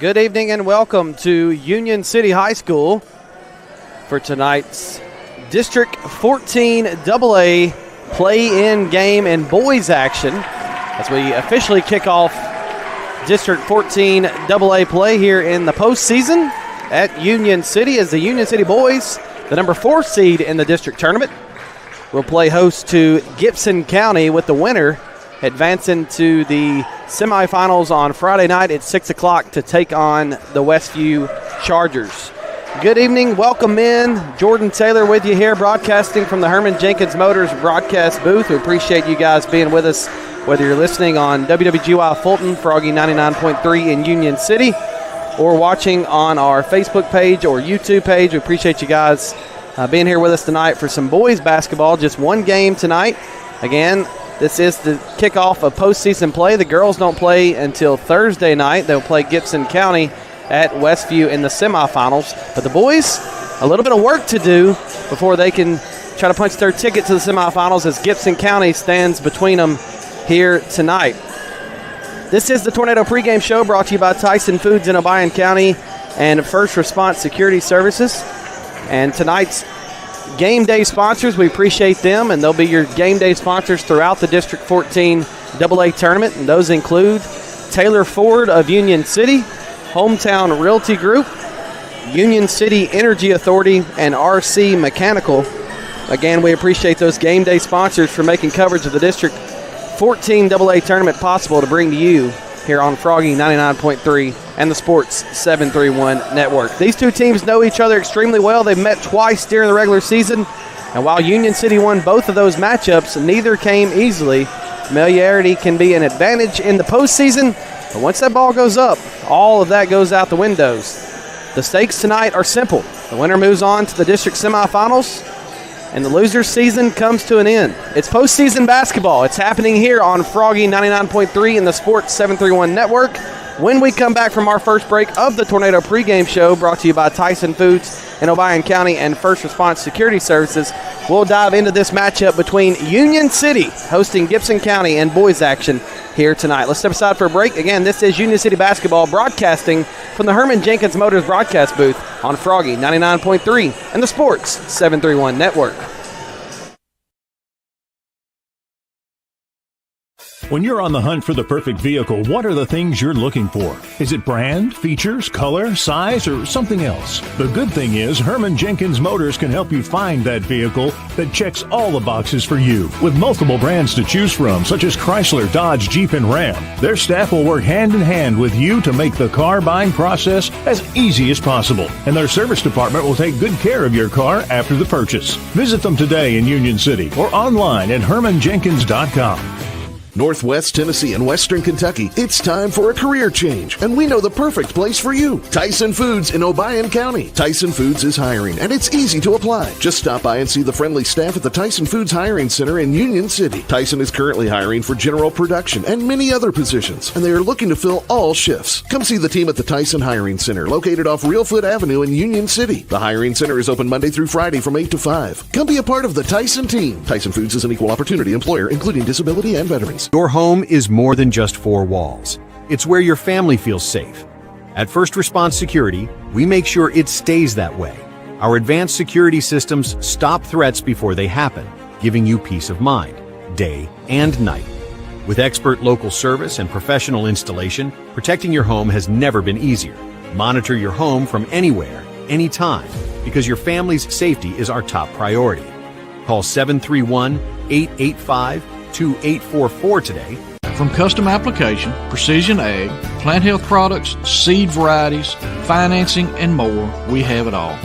Good evening and welcome to Union City High School for tonight's District 14 AA play-in game and boys action as we officially kick off District 14 AA play here in the postseason at Union City as the Union City boys, the number 4 seed in the district tournament, will play host to Gibson County, with the winner advancing to the semifinals on Friday night at 6 o'clock to take on the Westview Chargers. Good evening. Welcome in. Jordan Taylor with you here, broadcasting from the Herman Jenkins Motors broadcast booth. We appreciate you guys being with us, whether you're listening on WWGY Fulton, Froggy 99.3 in Union City, or watching on our Facebook page or YouTube page. We appreciate you guys being here with us tonight for some boys basketball. Just one game tonight. Again, this is the kickoff of postseason play. The girls don't play until Thursday night. They'll play Gibson County at Westview in the semifinals. But the boys, a little bit of work to do before they can try to punch their ticket to the semifinals, as Gibson County stands between them here tonight. This is the Tornado pregame show, brought to you by Tyson Foods in Obion County and First Response Security Services. And tonight's game day sponsors, we appreciate them, and they'll be your game day sponsors throughout the District 14 AA tournament. And those include Taylor Ford of Union City, Hometown Realty Group, Union City Energy Authority, and RC Mechanical. Again, we appreciate those game day sponsors for making coverage of the District 14 AA tournament possible to bring to you here on Froggy 99.3 and the Sports 731 Network. These two teams know each other extremely well. They've met twice during the regular season, and while Union City won both of those matchups, neither came easily. Familiarity can be an advantage in the postseason, but once that ball goes up, all of that goes out the windows. The stakes tonight are simple. The winner moves on to the district semifinals, and the loser's season comes to an end. It's postseason basketball. It's happening here on Froggy 99.3 and the Sports 731 Network. When we come back from our first break of the Tornado pregame show, brought to you by Tyson Foods in Obion County and First Response Security Services, we'll dive into this matchup between Union City hosting Gibson County and boys action here tonight. Let's step aside for a break. Again, this is Union City basketball, broadcasting from the Herman Jenkins Motors broadcast booth on Froggy 99.3 and the Sports 731 Network. When you're on the hunt for the perfect vehicle, what are the things you're looking for? Is it brand, features, color, size, or something else? The good thing is Herman Jenkins Motors can help you find that vehicle that checks all the boxes for you. With multiple brands to choose from, such as Chrysler, Dodge, Jeep, and Ram, their staff will work hand in hand with you to make the car buying process as easy as possible. And their service department will take good care of your car after the purchase. Visit them today in Union City or online at hermanjenkins.com. Northwest Tennessee and Western Kentucky, it's time for a career change, and we know the perfect place for you. Tyson Foods in Obion County. Tyson Foods is hiring, and it's easy to apply. Just stop by and see the friendly staff at the Tyson Foods Hiring Center in Union City. Tyson is currently hiring for general production and many other positions, and they are looking to fill all shifts. Come see the team at the Tyson Hiring Center, located off Reelfoot Avenue in Union City. The Hiring Center is open Monday through Friday from 8 to 5. Come be a part of the Tyson team. Tyson Foods is an equal opportunity employer, including disability and veterans. Your home is more than just 4 walls. It's where your family feels safe. At First Response Security, we make sure it stays that way. Our advanced security systems stop threats before they happen, giving you peace of mind, day and night. With expert local service and professional installation, protecting your home has never been easier. Monitor your home from anywhere, anytime, because your family's safety is our top priority. Call 731-885-2844 today. From custom application, precision ag, plant health products, seed varieties, financing, and more, we have it all.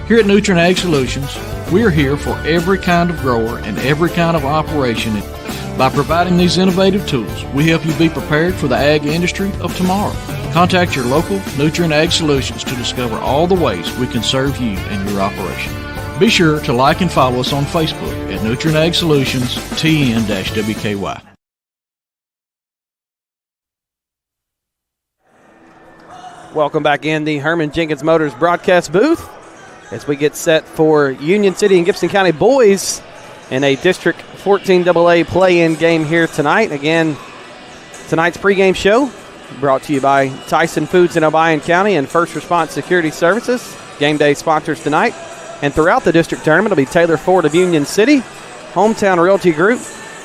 Here at Nutrient Ag Solutions, we're here for every kind of grower and every kind of operation. By providing these innovative tools, we help you be prepared for the ag industry of tomorrow. Contact your local Nutrient Ag Solutions to discover all the ways we can serve you and your operation. Be sure to like and follow us on Facebook at Nutrient Ag Solutions TN-WKY. Welcome back in the Herman Jenkins Motors broadcast booth as we get set for Union City and Gibson County boys in a District 14 AA play-in game here tonight. Again, tonight's pregame show brought to you by Tyson Foods in Obion County and First Response Security Services. Game day sponsors tonight. And throughout the district tournament will be Taylor Ford of Union City, Hometown Realty Group,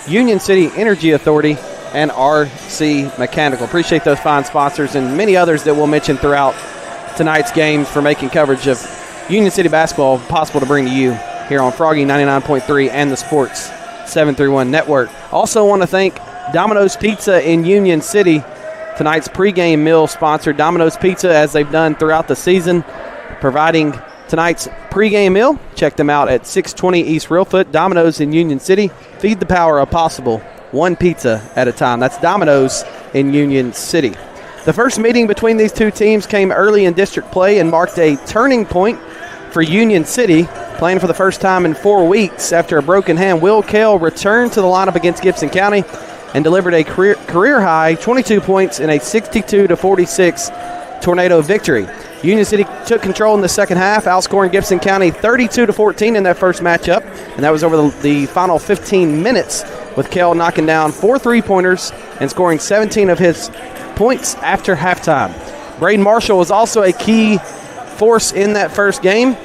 Union City Energy Authority, and RC Mechanical. Appreciate those fine sponsors and many others that we'll mention throughout tonight's games for making coverage of Union City basketball possible to bring to you here on Froggy 99.3 and the Sports 731 Network. Also want to thank Domino's Pizza in Union City. Tonight's pregame meal sponsor, Domino's Pizza, as they've done throughout the season, providing tonight's pregame meal. Check them out at 620 East Reelfoot. Domino's in Union City. Feed the power of possible, one pizza at a time. That's Domino's in Union City. The first meeting between these two teams came early in district play and marked a turning point for Union City, playing for the first time in 4 weeks after a broken hand. Will Kell returned to the lineup against Gibson County and delivered a career-high 22 points in a 62-46 Tornado victory. Union City took control in the second half, outscoring Gibson County 32-14 in that first matchup, and that was over the final 15 minutes, with Kell knocking down 4 3-pointers and scoring 17 of his points after halftime. Braden Marshall was also a key force in that first game.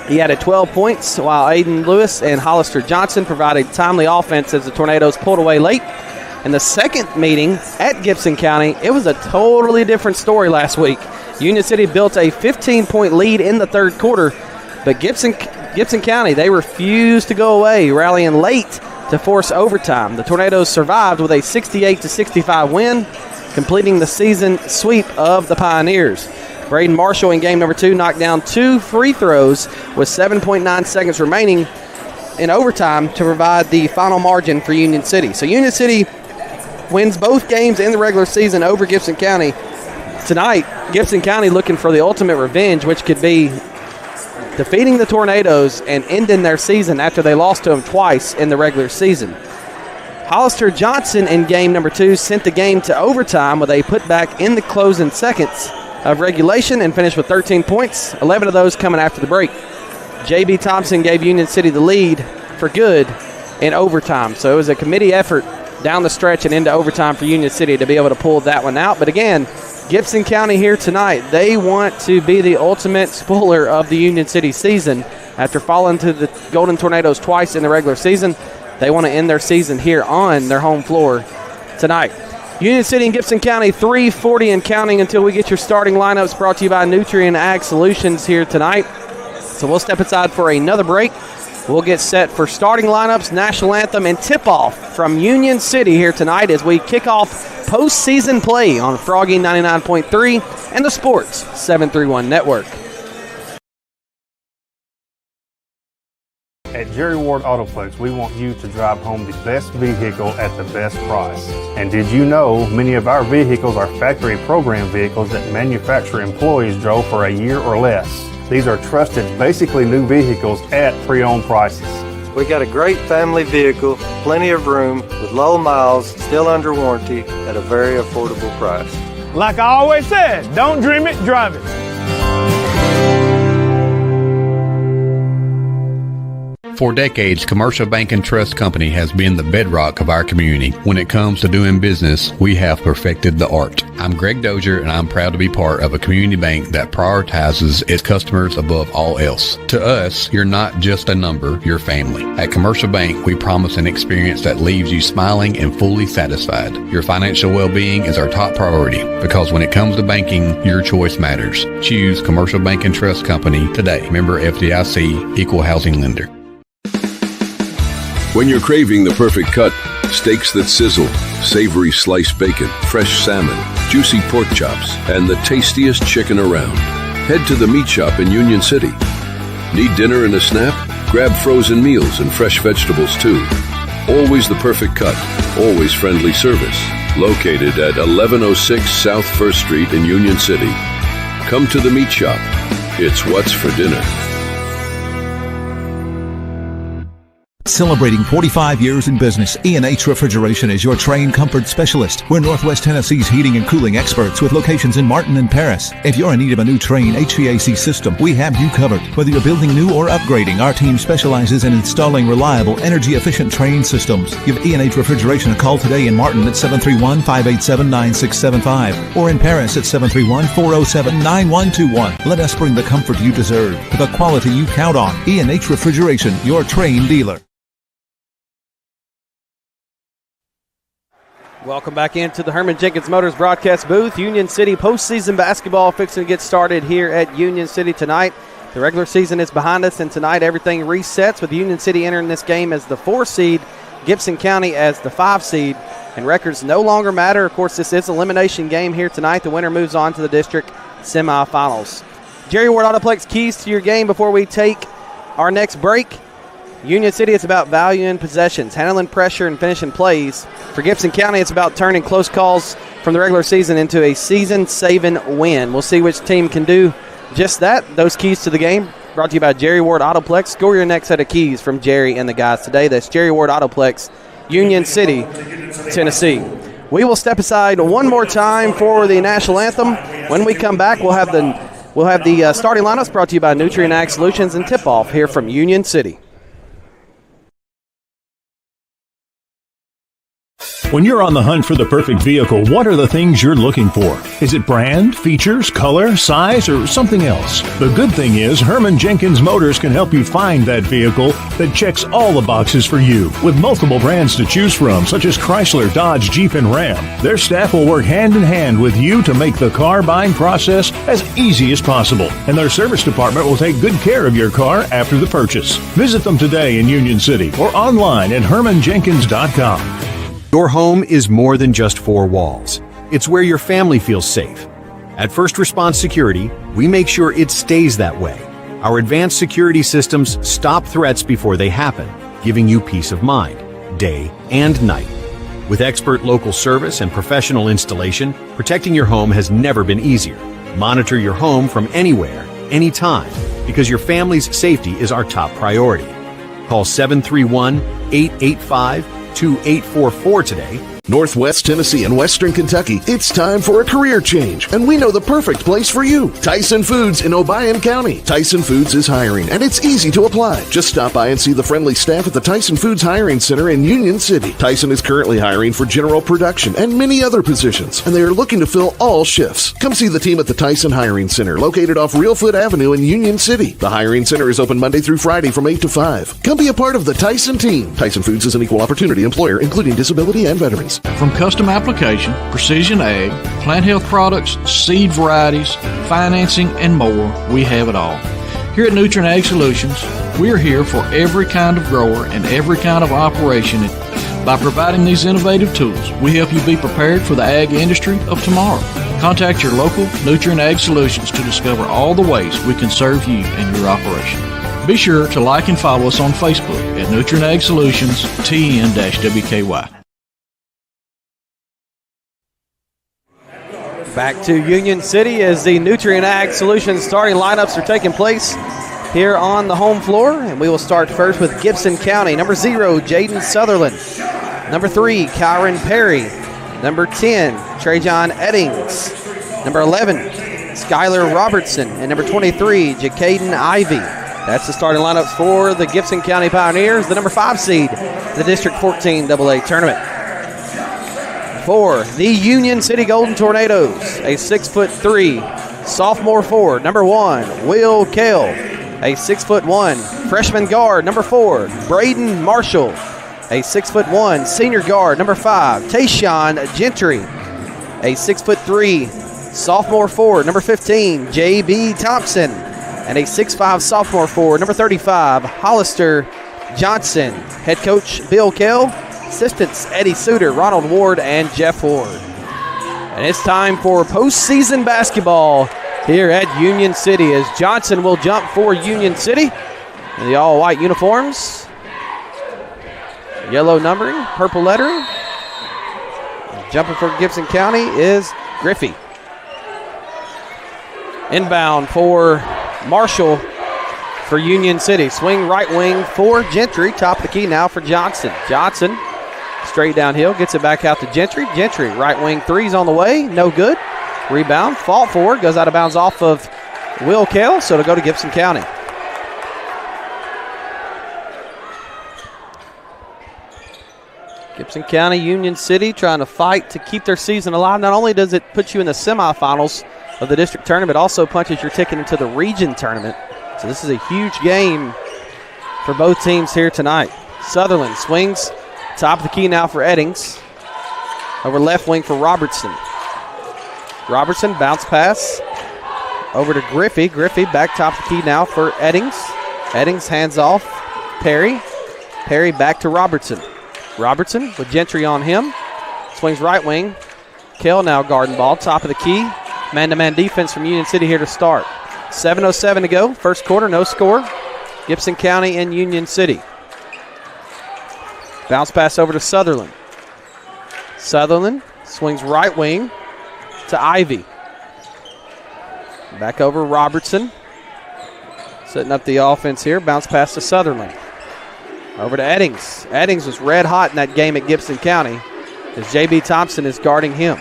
He had 12 points, while Aiden Lewis and Hollister Johnson provided timely offense as the Tornadoes pulled away late. In the second meeting at Gibson County, it was a totally different story last week. Union City built a 15-point lead in the third quarter, but Gibson County, they refused to go away, rallying late to force overtime. The Tornadoes survived with a 68-65 win, completing the season sweep of the Pioneers. Braden Marshall in game number 2 knocked down 2 free throws with 7.9 seconds remaining in overtime to provide the final margin for Union City. So Union City wins both games in the regular season over Gibson County. Tonight, Gibson County looking for the ultimate revenge, which could be defeating the Tornadoes and ending their season after they lost to them twice in the regular season. Hollister Johnson in game number 2 sent the game to overtime with a putback in the closing seconds of regulation and finished with 13 points, 11 of those coming after the break. J.B. Thompson gave Union City the lead for good in overtime. So it was a committee effort down the stretch and into overtime for Union City to be able to pull that one out. But again, Gibson County here tonight, they want to be the ultimate spoiler of the Union City season. After falling to the Golden Tornadoes twice in the regular season, they want to end their season here on their home floor tonight. Union City and Gibson County, 3:40 and counting until we get your starting lineups, brought to you by Nutrien Ag Solutions here tonight. So we'll step aside for another break. We'll get set for starting lineups, national anthem, and tip-off from Union City here tonight as we kick off postseason play on Froggy 99.3 and the Sports 731 Network. At Jerry Ward Autoplex, we want you to drive home the best vehicle at the best price. And did you know many of our vehicles are factory program vehicles that manufacturer employees drove for a year or less? These are trusted, basically new vehicles at pre-owned prices. We got a great family vehicle, plenty of room, with low miles, still under warranty, at a very affordable price. Like I always said, don't dream it, drive it. For decades, Commercial Bank and Trust Company has been the bedrock of our community. When it comes to doing business, we have perfected the art. I'm Greg Dozier, and I'm proud to be part of a community bank that prioritizes its customers above all else. To us, you're not just a number, you're family. At Commercial Bank, we promise an experience that leaves you smiling and fully satisfied. Your financial well-being is our top priority, because when it comes to banking, your choice matters. Choose Commercial Bank and Trust Company today. Member FDIC, Equal Housing Lender. When you're craving the perfect cut, steaks that sizzle, savory sliced bacon, fresh salmon, juicy pork chops, and the tastiest chicken around, head to the Meat Shop in Union City. Need dinner and a snap? Grab frozen meals and fresh vegetables too. Always the perfect cut, always friendly service. Located at 1106 South 1st Street in Union City. Come to the Meat Shop. It's what's for dinner. Celebrating 45 years in business, E&H Refrigeration is your trained comfort specialist. We're Northwest Tennessee's heating and cooling experts with locations in Martin and Paris. If you're in need of a new Trane HVAC system, we have you covered. Whether you're building new or upgrading, our team specializes in installing reliable, energy-efficient Trane systems. Give E&H Refrigeration a call today in Martin at 731-587-9675 or in Paris at 731-407-9121. Let us bring the comfort you deserve to the quality you count on. E&H Refrigeration, your Trane dealer. Welcome back into the Herman Jenkins Motors broadcast booth. Union City postseason basketball fixing to get started here at Union City tonight. The regular season is behind us, and tonight everything resets with Union City entering this game as the 4 seed, Gibson County as the 5 seed, and records no longer matter. Of course, this is an elimination game here tonight. The winner moves on to the district semifinals. Jerry Ward Autoplex, keys to your game before we take our next break. Union City, it's about valuing possessions, handling pressure, and finishing plays. For Gibson County, it's about turning close calls from the regular season into a season-saving win. We'll see which team can do just that. Those keys to the game brought to you by Jerry Ward Autoplex. Score your next set of keys from Jerry and the guys today. That's Jerry Ward Autoplex, Union City, Tennessee. We will step aside one more time for the national anthem. When we come back, we'll have the starting lineups brought to you by Nutrient Ag Solutions and tip-off here from Union City. When you're on the hunt for the perfect vehicle, what are the things you're looking for? Is it brand, features, color, size, or something else? The good thing is Herman Jenkins Motors can help you find that vehicle that checks all the boxes for you. With multiple brands to choose from, such as Chrysler, Dodge, Jeep, and Ram, their staff will work hand in hand with you to make the car buying process as easy as possible. And their service department will take good care of your car after the purchase. Visit them today in Union City or online at hermanjenkins.com. Your home is more than just 4 walls. It's where your family feels safe. At First Response Security, we make sure it stays that way. Our advanced security systems stop threats before they happen, giving you peace of mind, day and night. With expert local service and professional installation, protecting your home has never been easier. Monitor your home from anywhere, anytime, because your family's safety is our top priority. Call 731-885-2844 today. Northwest Tennessee and Western Kentucky, it's time for a career change, and we know the perfect place for you. Tyson Foods in Obion County. Tyson Foods is hiring, and it's easy to apply. Just stop by and see the friendly staff at the Tyson Foods Hiring Center in Union City. Tyson is currently hiring for general production and many other positions, and they are looking to fill all shifts. Come see the team at the Tyson Hiring Center, located off Reelfoot Avenue in Union City. The Hiring Center is open Monday through Friday from 8 to 5. Come be a part of the Tyson team. Tyson Foods is an equal opportunity employer, including disability and veterans. From custom application, precision ag, plant health products, seed varieties, financing, and more, we have it all. Here at Nutrient Ag Solutions, we're here for every kind of grower and every kind of operation. By providing these innovative tools, we help you be prepared for the ag industry of tomorrow. Contact your local Nutrient Ag Solutions to discover all the ways we can serve you and your operation. Be sure to like and follow us on Facebook at Nutrient Ag Solutions TN-WKY. Back to Union City as the Nutrient Ag Solutions starting lineups are taking place here on the home floor. And we will start first with Gibson County. Number 0, Jaden Sutherland. Number 3, Kyron Perry. Number 10, Trajon Eddings. Number 11, Skylar Robertson. And number 23, Jacaden Ivy. That's the starting lineups for the Gibson County Pioneers, the number 5 seed, the District 14 AA tournament. For the Union City Golden Tornadoes, a 6'3" sophomore forward, number 1, Will Kell. A 6'1" freshman guard, number 4, Braden Marshall. A 6'1" senior guard, number 5, Tayshawn Gentry. A 6'3" sophomore forward, number 15, J.B. Thompson. And a 6'5" sophomore forward, number 35, Hollister Johnson. Head coach Bill Kell. Assistants Eddie Suter, Ronald Ward, and Jeff Ward. And it's time for postseason basketball here at Union City as Johnson will jump for Union City in the all-white uniforms. Yellow numbering, purple lettering. Jumping for Gibson County is Griffey. Inbound for Marshall for Union City. Swing right wing for Gentry. Top of the key now for Johnson. Johnson straight downhill, gets it back out to Gentry. Gentry, right wing three's on the way, no good. Rebound, fought for, goes out of bounds off of Will Kell, so it'll go to Gibson County. Gibson County, Union City trying to fight to keep their season alive. Not only does it put you in the semifinals of the district tournament, it also punches your ticket into the region tournament. So this is a huge game for both teams here tonight. Sutherland swings, top of the key now for Eddings. Over left wing for Robertson. Robertson, bounce pass over to Griffey. Griffey back top of the key now for Eddings. Eddings hands off Perry. Perry back to Robertson. Robertson with Gentry on him. Swings right wing. Kell now guarding ball. Top of the key. Man-to-man defense from Union City here to start. 7:07 to go. First quarter, no score. Gibson County and Union City. Bounce pass over to Sutherland. Sutherland swings right wing to Ivy. Back over Robertson. Setting up the offense here. Bounce pass to Sutherland. Over to Eddings. Eddings was red hot in that game at Gibson County as J.B. Thompson is guarding him.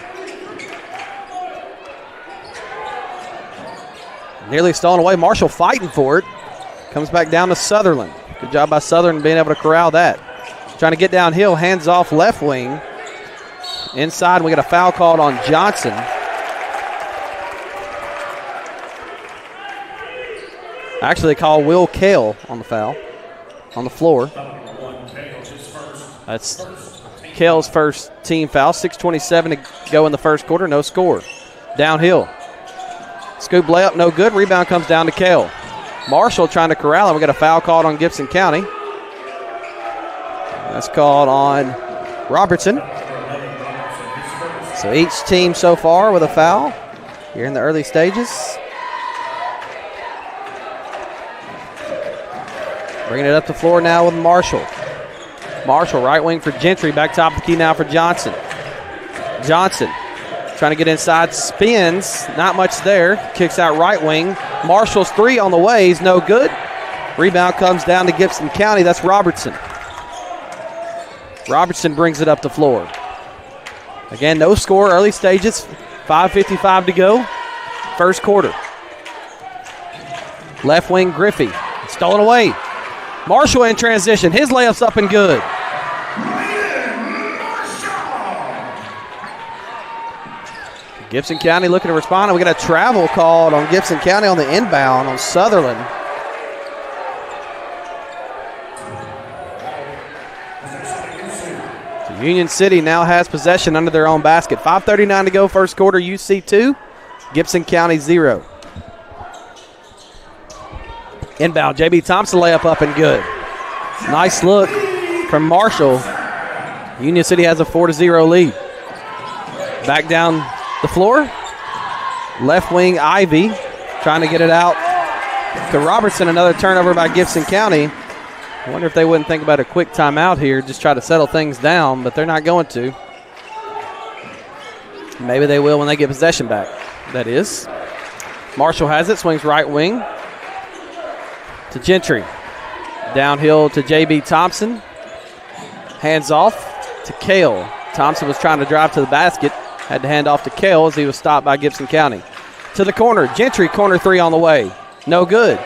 Nearly stolen away. Marshall fighting for it. Comes back down to Sutherland. Good job by Sutherland being able to corral that. Trying to get downhill. Hands off left wing. Inside, we got a foul called on Johnson. Actually, they call Will Kell on the foul. On the floor. That's Kell's first team foul. 6:27 to go in the first quarter. No score. Downhill. Scoop layup, no good. Rebound comes down to Kell. Marshall trying to corral him. We got a foul called on Gibson County. That's called on Robertson. So each team so far with a foul here in the early stages. Bringing it up the floor now with Marshall. Marshall, right wing for Gentry. Back top of the key now for Johnson. Johnson trying to get inside. Spins. Not much there. Kicks out right wing. Marshall's three on the way. He's no good. Rebound comes down to Gibson County. That's Robertson. Robertson brings it up the floor. Again, no score. Early stages. 5:55 to go. First quarter. Left wing Griffey. Stolen away. Marshall in transition. His layup's up and good. Gibson County looking to respond. We got a travel called on Gibson County on the inbound on Sutherland. So Union City now has possession under their own basket. 5:39 to go first quarter. UC 2, Gibson County 0. Inbound, J.B. Thompson layup up and good. Nice look from Marshall. Union City has a 4-0 lead. Back down the floor. Left wing Ivy trying to get it out to Robertson. Another turnover by Gibson County. I wonder if they wouldn't think about a quick timeout here, just try to settle things down, but they're not going to. Maybe they will when they get possession back, that is. Marshall has it, swings right wing to Gentry. Downhill to J.B. Thompson. Hands off to Kell. Thompson was trying to drive to the basket. Had to hand off to Kell as he was stopped by Gibson County. To the corner. Gentry, corner three on the way. No good.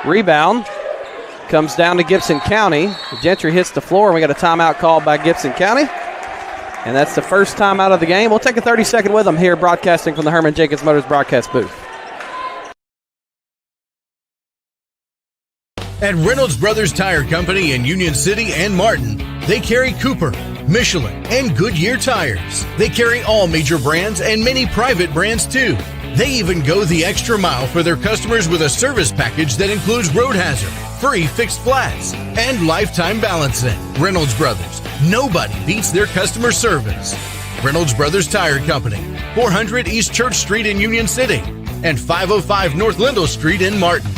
Rebound comes down to Gibson County. Gentry hits the floor, and we got a timeout called by Gibson County. And that's the first timeout of the game. We'll take a 30-second with them here, broadcasting from the Herman Jenkins Motors broadcast booth. At Reynolds Brothers Tire Company in Union City and Martin, they carry Cooper, Michelin, and Goodyear tires. They carry all major brands and many private brands too. They even go the extra mile for their customers with a service package that includes road hazard, free fixed flats, and lifetime balancing. Reynolds Brothers, nobody beats their customer service. Reynolds Brothers Tire Company, 400 East Church Street in Union City, and 505 North Lindell Street in Martin.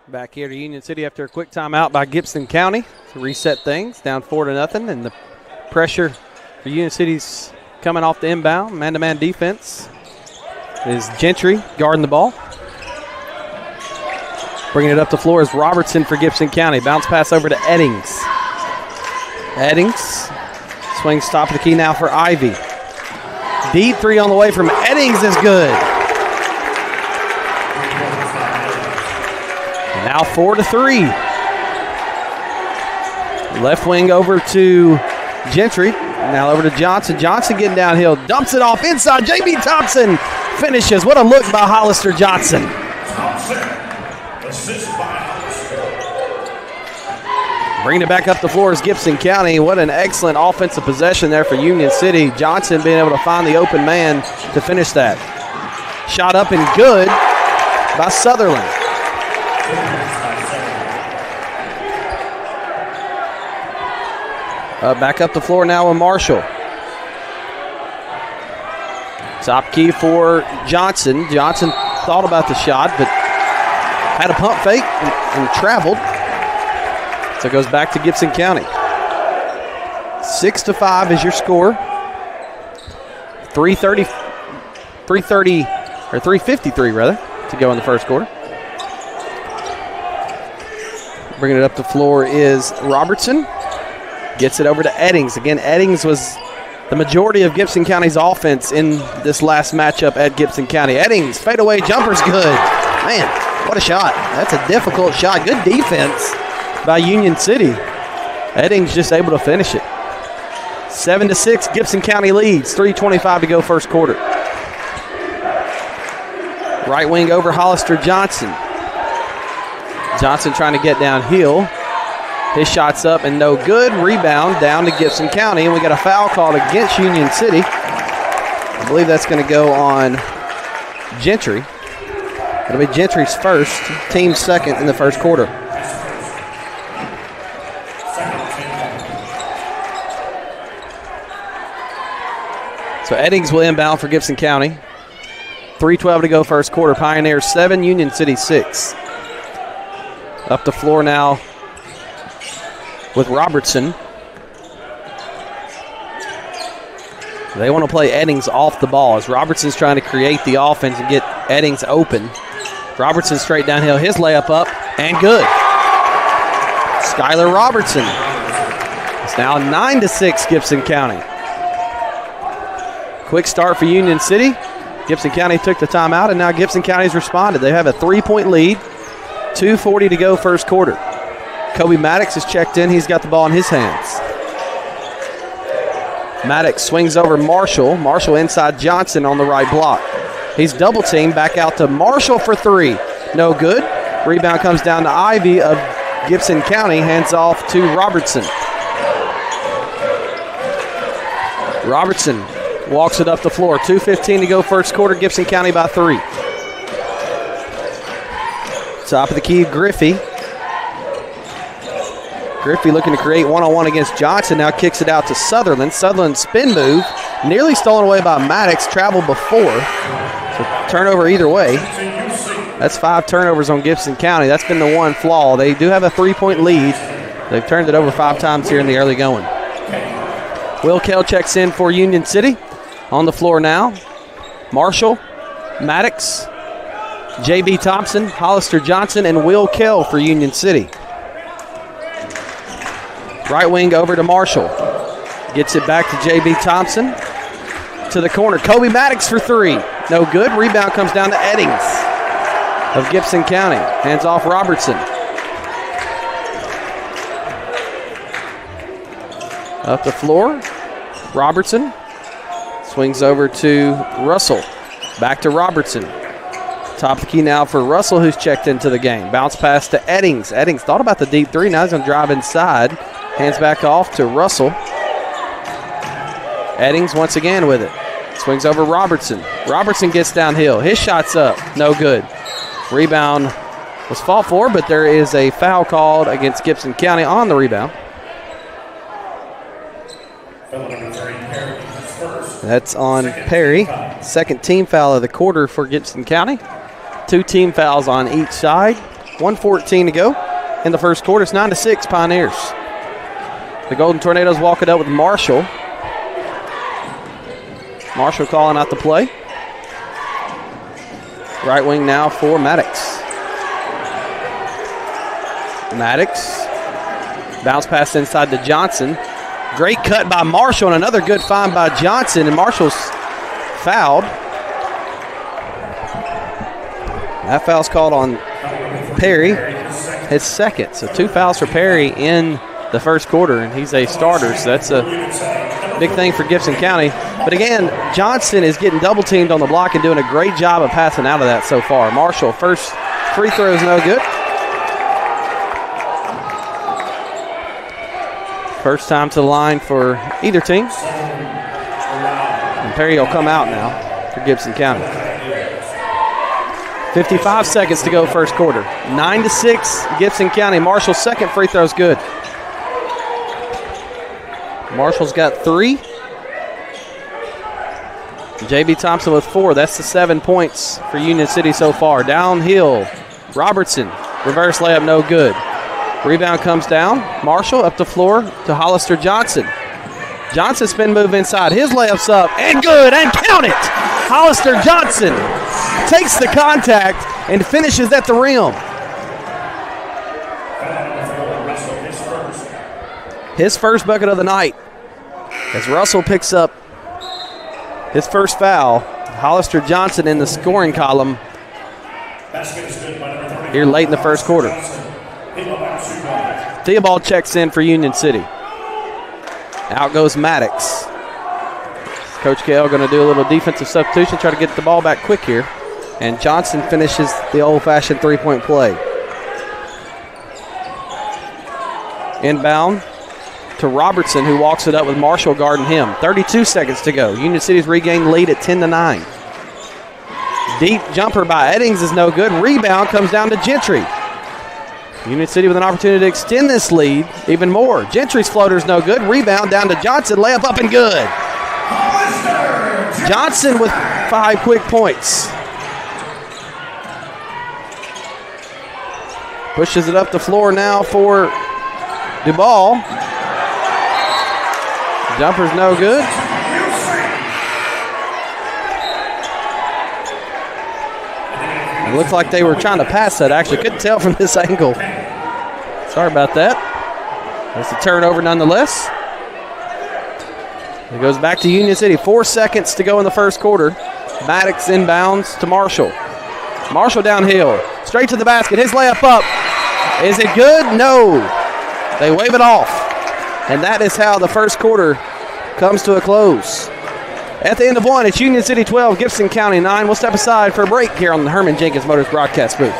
Back here to Union City after a quick timeout by Gibson County to reset things. Down 4-0, and the pressure for Union City's coming off the inbound. Man-to-man defense. is Gentry guarding the ball. Bringing it up the floor is Robertson for Gibson County. Bounce pass over to Eddings. Eddings swings top of the key now for Ivy. Deep three on the way from Eddings is good. And now 4-3. Left wing over to Gentry. Now over to Johnson. Johnson getting downhill. Dumps it off inside. J.B. Thompson finishes. What a look by Hollister Johnson. Bringing it back up the floor is Gibson County. What an excellent offensive possession there for Union City. Johnson being able to find the open man to finish that. Shot up and good by Sutherland. Back up the floor now with Marshall. Top key for Johnson. Johnson thought about the shot, but had a pump fake and traveled. So it goes back to Gibson County. 6-5 is your score. 353 rather, to go in the first quarter. Bringing it up the floor is Robertson. Gets it over to Eddings. Again, Eddings was the majority of Gibson County's offense in this last matchup at Gibson County. Eddings, fadeaway jumper's good. Man, what a shot. That's a difficult shot. Good defense by Union City. Eddings just able to finish it. 7-6, Gibson County leads. 3:25 to go first quarter. Right wing over Hollister Johnson. Johnson trying to get downhill. His shot's up and no good. Rebound down to Gibson County, and we got a foul called against Union City. I believe that's going to go on Gentry. It'll be Gentry's first, team's second in the first quarter. So Eddings will inbound for Gibson County. 3:12 to go first quarter. Pioneers 7, Union City 6. Up the floor now with Robertson. They want to play Eddings off the ball as Robertson's trying to create the offense and get Eddings open. Robertson straight downhill. His layup up and good. Skylar Robertson. It's now 9-6 Gibson County. Quick start for Union City. Gibson County took the timeout, and now Gibson County's responded. They have a 3-point lead. 2:40 to go first quarter. Kobe Maddox is checked in. He's got the ball in his hands. Maddox swings over Marshall. Marshall inside Johnson on the right block. He's double teamed. Back out to Marshall for three. No good. Rebound comes down to Ivy of Gibson County. Hands off to Robertson. Robertson walks it up the floor. 2:15 to go first quarter. Gibson County by 3. Top of the key, Griffey. Griffey looking to create one-on-one against Johnson. Now kicks it out to Sutherland. Sutherland spin move. Nearly stolen away by Maddox. Traveled before. So turnover either way. That's 5 turnovers on Gibson County. That's been the one flaw. They do have a 3-point lead. They've turned it over 5 times here in the early going. Will Kell checks in for Union City. On the floor now, Marshall, Maddox, J.B. Thompson, Hollister Johnson, and Will Kell for Union City. Right wing over to Marshall. Gets it back to J.B. Thompson. To the corner. Kobe Maddox for 3. No good. Rebound comes down to Eddings of Gibson County. Hands off Robertson. Up the floor. Robertson. Swings over to Russell. Back to Robertson. Top of the key now for Russell, who's checked into the game. Bounce pass to Eddings. Eddings thought about the deep three. Now he's going to drive inside. Hands back off to Russell. Eddings once again with it. Swings over Robertson. Robertson gets downhill. His shot's up. No good. Rebound was fought for, but there is a foul called against Gibson County on the rebound. That's on Perry. Second team foul of the quarter for Gibson County. 2 team fouls on each side. 1:14 to go in the first quarter. It's 9-6 Pioneers. The Golden Tornadoes walk it up with Marshall. Marshall calling out the play. Right wing now for Maddox. Maddox. Bounce pass inside to Johnson. Great cut by Marshall and another good find by Johnson, and Marshall's fouled. That foul's called on Perry, his second. So 2 fouls for Perry in the first quarter, and he's a starter, so that's a big thing for Gibson County. But again, Johnson is getting double teamed on the block and doing a great job of passing out of that so far. Marshall, first free throw is no good. First time to the line for either team. And Perry will come out now for Gibson County. 55 seconds to go first quarter. 9-6 Gibson County. Marshall's second free throw is good. Marshall's got 3. J.B. Thompson with 4. That's the 7 points for Union City so far. Downhill, Robertson. Reverse layup, no good. Rebound comes down. Marshall up the floor to Hollister Johnson. Johnson spin move inside. His layup's up and good, and count it. Hollister Johnson takes the contact and finishes at the rim. His first bucket of the night as Russell picks up his first foul. Hollister Johnson in the scoring column here late in the first quarter. Theobald checks in for Union City. Out goes Maddox. Coach Gale going to do a little defensive substitution, try to get the ball back quick here. And Johnson finishes the old-fashioned three-point play. Inbound to Robertson, who walks it up with Marshall guarding him. 32 seconds to go. Union City's regained the lead at 10-9. Deep jumper by Eddings is no good. Rebound comes down to Gentry. Union City with an opportunity to extend this lead even more. Gentry's floater's no good. Rebound down to Johnson. Layup up and good. Johnson with 5 quick points. Pushes it up the floor now for Duvall. Jumper's no good. It looks like they were trying to pass that, actually. Couldn't tell from this angle. Sorry about that. It's a turnover nonetheless. It goes back to Union City. 4 seconds to go in the first quarter. Maddox inbounds to Marshall. Marshall downhill. Straight to the basket. His layup up. Is it good? No. They wave it off. And that is how the first quarter comes to a close. At the end of one, it's Union City 12, Gibson County 9. We'll step aside for a break here on the Herman Jenkins Motors broadcast booth.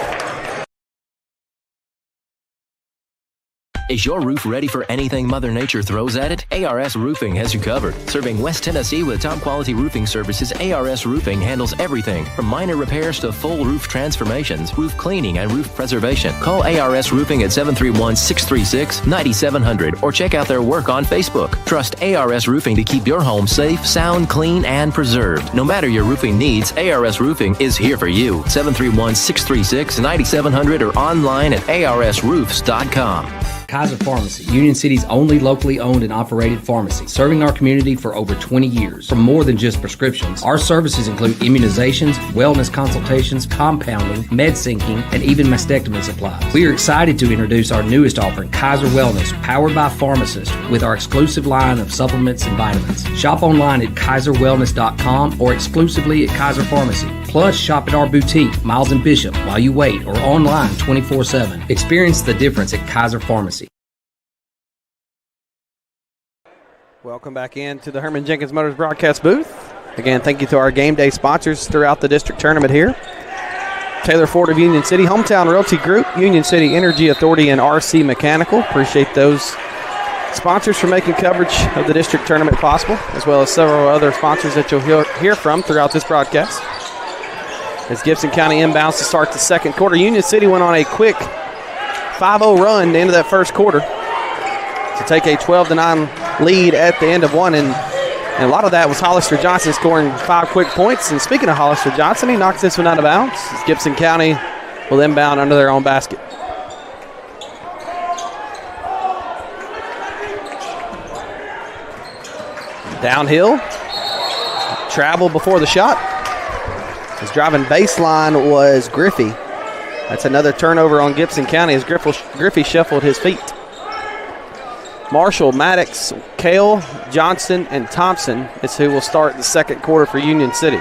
Is your roof ready for anything Mother Nature throws at it? ARS Roofing has you covered. Serving West Tennessee with top quality roofing services, ARS Roofing handles everything from minor repairs to full roof transformations, roof cleaning, and roof preservation. Call ARS Roofing at 731-636-9700 or check out their work on Facebook. Trust ARS Roofing to keep your home safe, sound, clean, and preserved. No matter your roofing needs, ARS Roofing is here for you. 731-636-9700 or online at arsroofs.com. Kaiser Pharmacy, Union City's only locally owned and operated pharmacy, serving our community for over 20 years. For more than just prescriptions, our services include immunizations, wellness consultations, compounding, med syncing, and even mastectomy supplies. We are excited to introduce our newest offering, Kaiser Wellness, powered by pharmacists, with our exclusive line of supplements and vitamins. Shop online at kaiserwellness.com or exclusively at Kaiser Pharmacy. Plus, shop at our boutique, Miles and Bishop, while you wait, or online 24/7. Experience the difference at Kaiser Pharmacy. Welcome back into the Herman Jenkins Motors broadcast booth. Again, thank you to our game day sponsors throughout the district tournament here. Taylor Ford of Union City, Hometown Realty Group, Union City Energy Authority, and RC Mechanical. Appreciate those sponsors for making coverage of the district tournament possible, as well as several other sponsors that you'll hear from throughout this broadcast. As Gibson County inbounds to start the second quarter, Union City went on a quick 5-0 run to end of that first quarter to take a 12-9 lead at the end of one, and a lot of that was Hollister Johnson scoring 5 quick points. And speaking of Hollister Johnson, he knocks this one out of bounds. As Gibson County will inbound under their own basket. Downhill, travel before the shot. His driving baseline was Griffey. That's another turnover on Gibson County as Griffey shuffled his feet. Marshall, Maddox, Kale, Johnson, and Thompson is who will start the second quarter for Union City.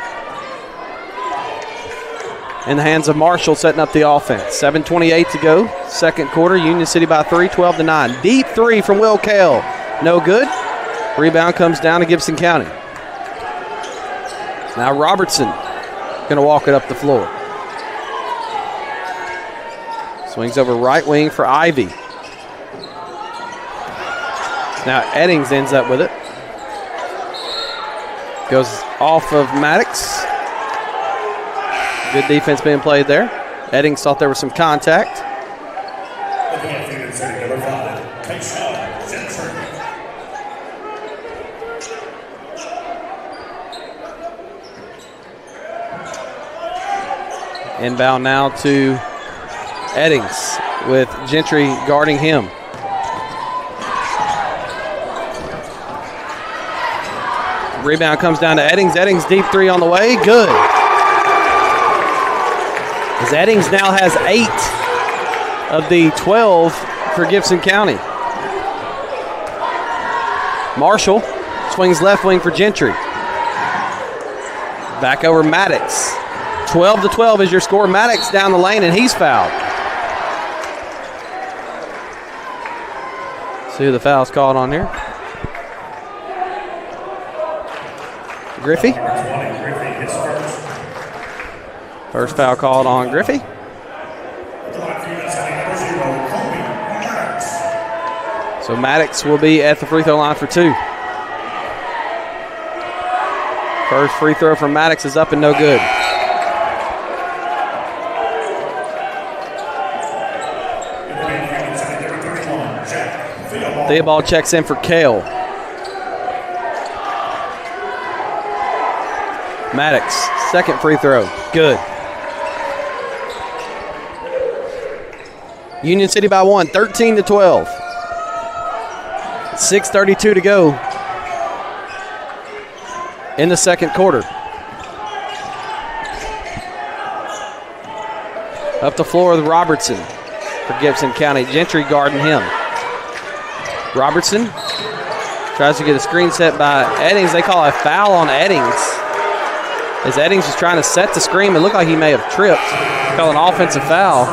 In the hands of Marshall setting up the offense. 7:28 to go. Second quarter, Union City by 3, 12-9. Deep three from Will Kale. No good. Rebound comes down to Gibson County. Now Robertson going to walk it up the floor. Swings over right wing for Ivy. Now Eddings ends up with it. Goes off of Maddox. Good defense being played there. Eddings thought there was some contact. Inbound now to Eddings with Gentry guarding him. Rebound comes down to Eddings. Eddings deep three on the way. Good. As Eddings now has 8 of the 12 for Gibson County. Marshall swings left wing for Gentry. Back over Maddox. 12-12 is your score. Maddox down the lane, and he's fouled. See who the foul's called on here. Griffey. First foul called on Griffey. So Maddox will be at the free throw line for 2. First free throw from Maddox is up and no good. Theobald checks in for Kale. Maddox, second free throw. Good. Union City by 1, 13-12. 6:32 to go in the second quarter. Up the floor with Robertson for Gibson County. Gentry guarding him. Robertson tries to get a screen set by Eddings. They call a foul on Eddings. As Eddings was trying to set the screen, it looked like he may have tripped. Call an offensive foul.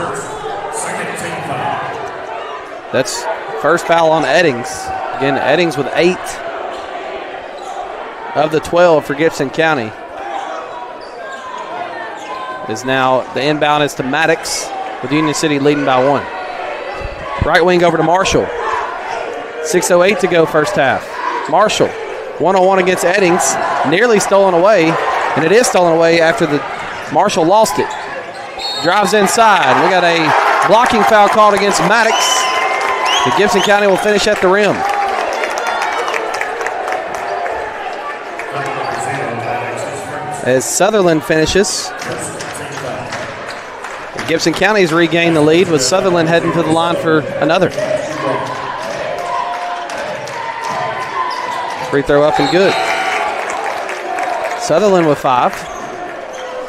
That's first foul on Eddings. Again, Eddings with 8 of the 12 for Gibson County. Is now the inbound is to Maddox with Union City leading by 1. Right wing over to Marshall. 6:08 to go first half. Marshall, 1-on-1 against Eddings, nearly stolen away, and it is stolen away after the Marshall lost it. Drives inside. We got a blocking foul called against Maddox. The Gibson County will finish at the rim. As Sutherland finishes, Gibson County's regained the lead with Sutherland heading to the line for another. Free throw up and good. Sutherland with 5.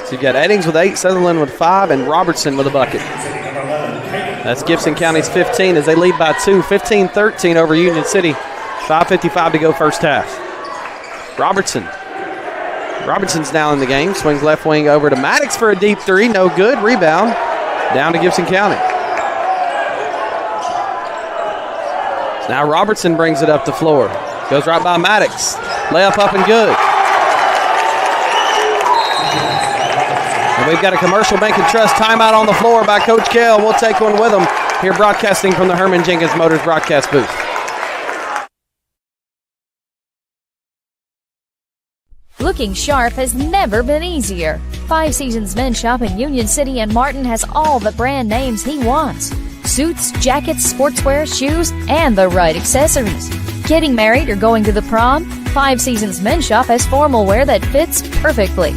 So you've got Eddings with 8, Sutherland with 5, and Robertson with a bucket. That's Gibson County's 15 as they lead by 2, 15-13 over Union City. 5:55 to go first half. Robertson's now in the game. Swings left wing over to Maddox for a deep 3. No good. Rebound down to Gibson County. So now Robertson brings it up the floor. Goes right by Maddox. Layup up and good. And we've got a Commercial Bank and Trust timeout on the floor by Coach Kell. We'll take one with him here broadcasting from the Herman Jenkins Motors broadcast booth. Looking sharp has never been easier. 5 Seasons Men's Shop in Union City and Martin has all the brand names he wants. Suits, jackets, sportswear, shoes, and the right accessories. Getting married or going to the prom? 5 Seasons Men's Shop has formal wear that fits perfectly.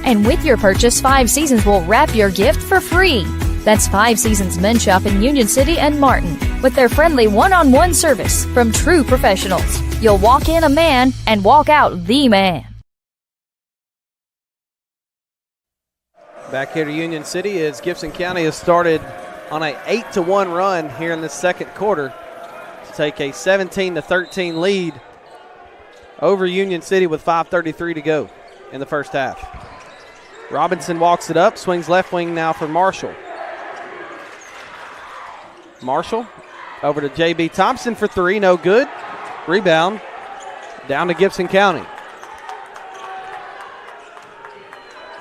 And with your purchase, 5 Seasons will wrap your gift for free. That's 5 Seasons Men's Shop in Union City and Martin with their friendly one-on-one service from true professionals. You'll walk in a man and walk out the man. Back here to Union City as Gibson County has started on an 8-1 run here in the second quarter to take a 17-13 lead over Union City with 5:33 to go in the first half. Robinson walks it up, swings left wing now for Marshall. Marshall over to J.B. Thompson for three, no good. Rebound down to Gibson County.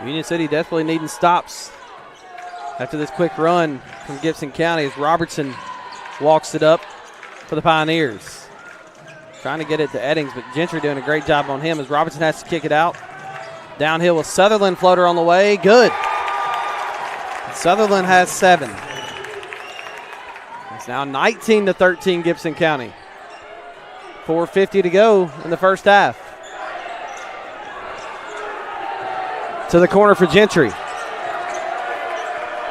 Union City definitely needing stops after this quick run from Gibson County as Robertson walks it up for the Pioneers. Trying to get it to Eddings, but Gentry doing a great job on him as Robertson has to kick it out. Downhill with Sutherland, floater on the way, good. Sutherland has 7. It's now 19-13 Gibson County. 4:50 to go in the first half. To the corner for Gentry.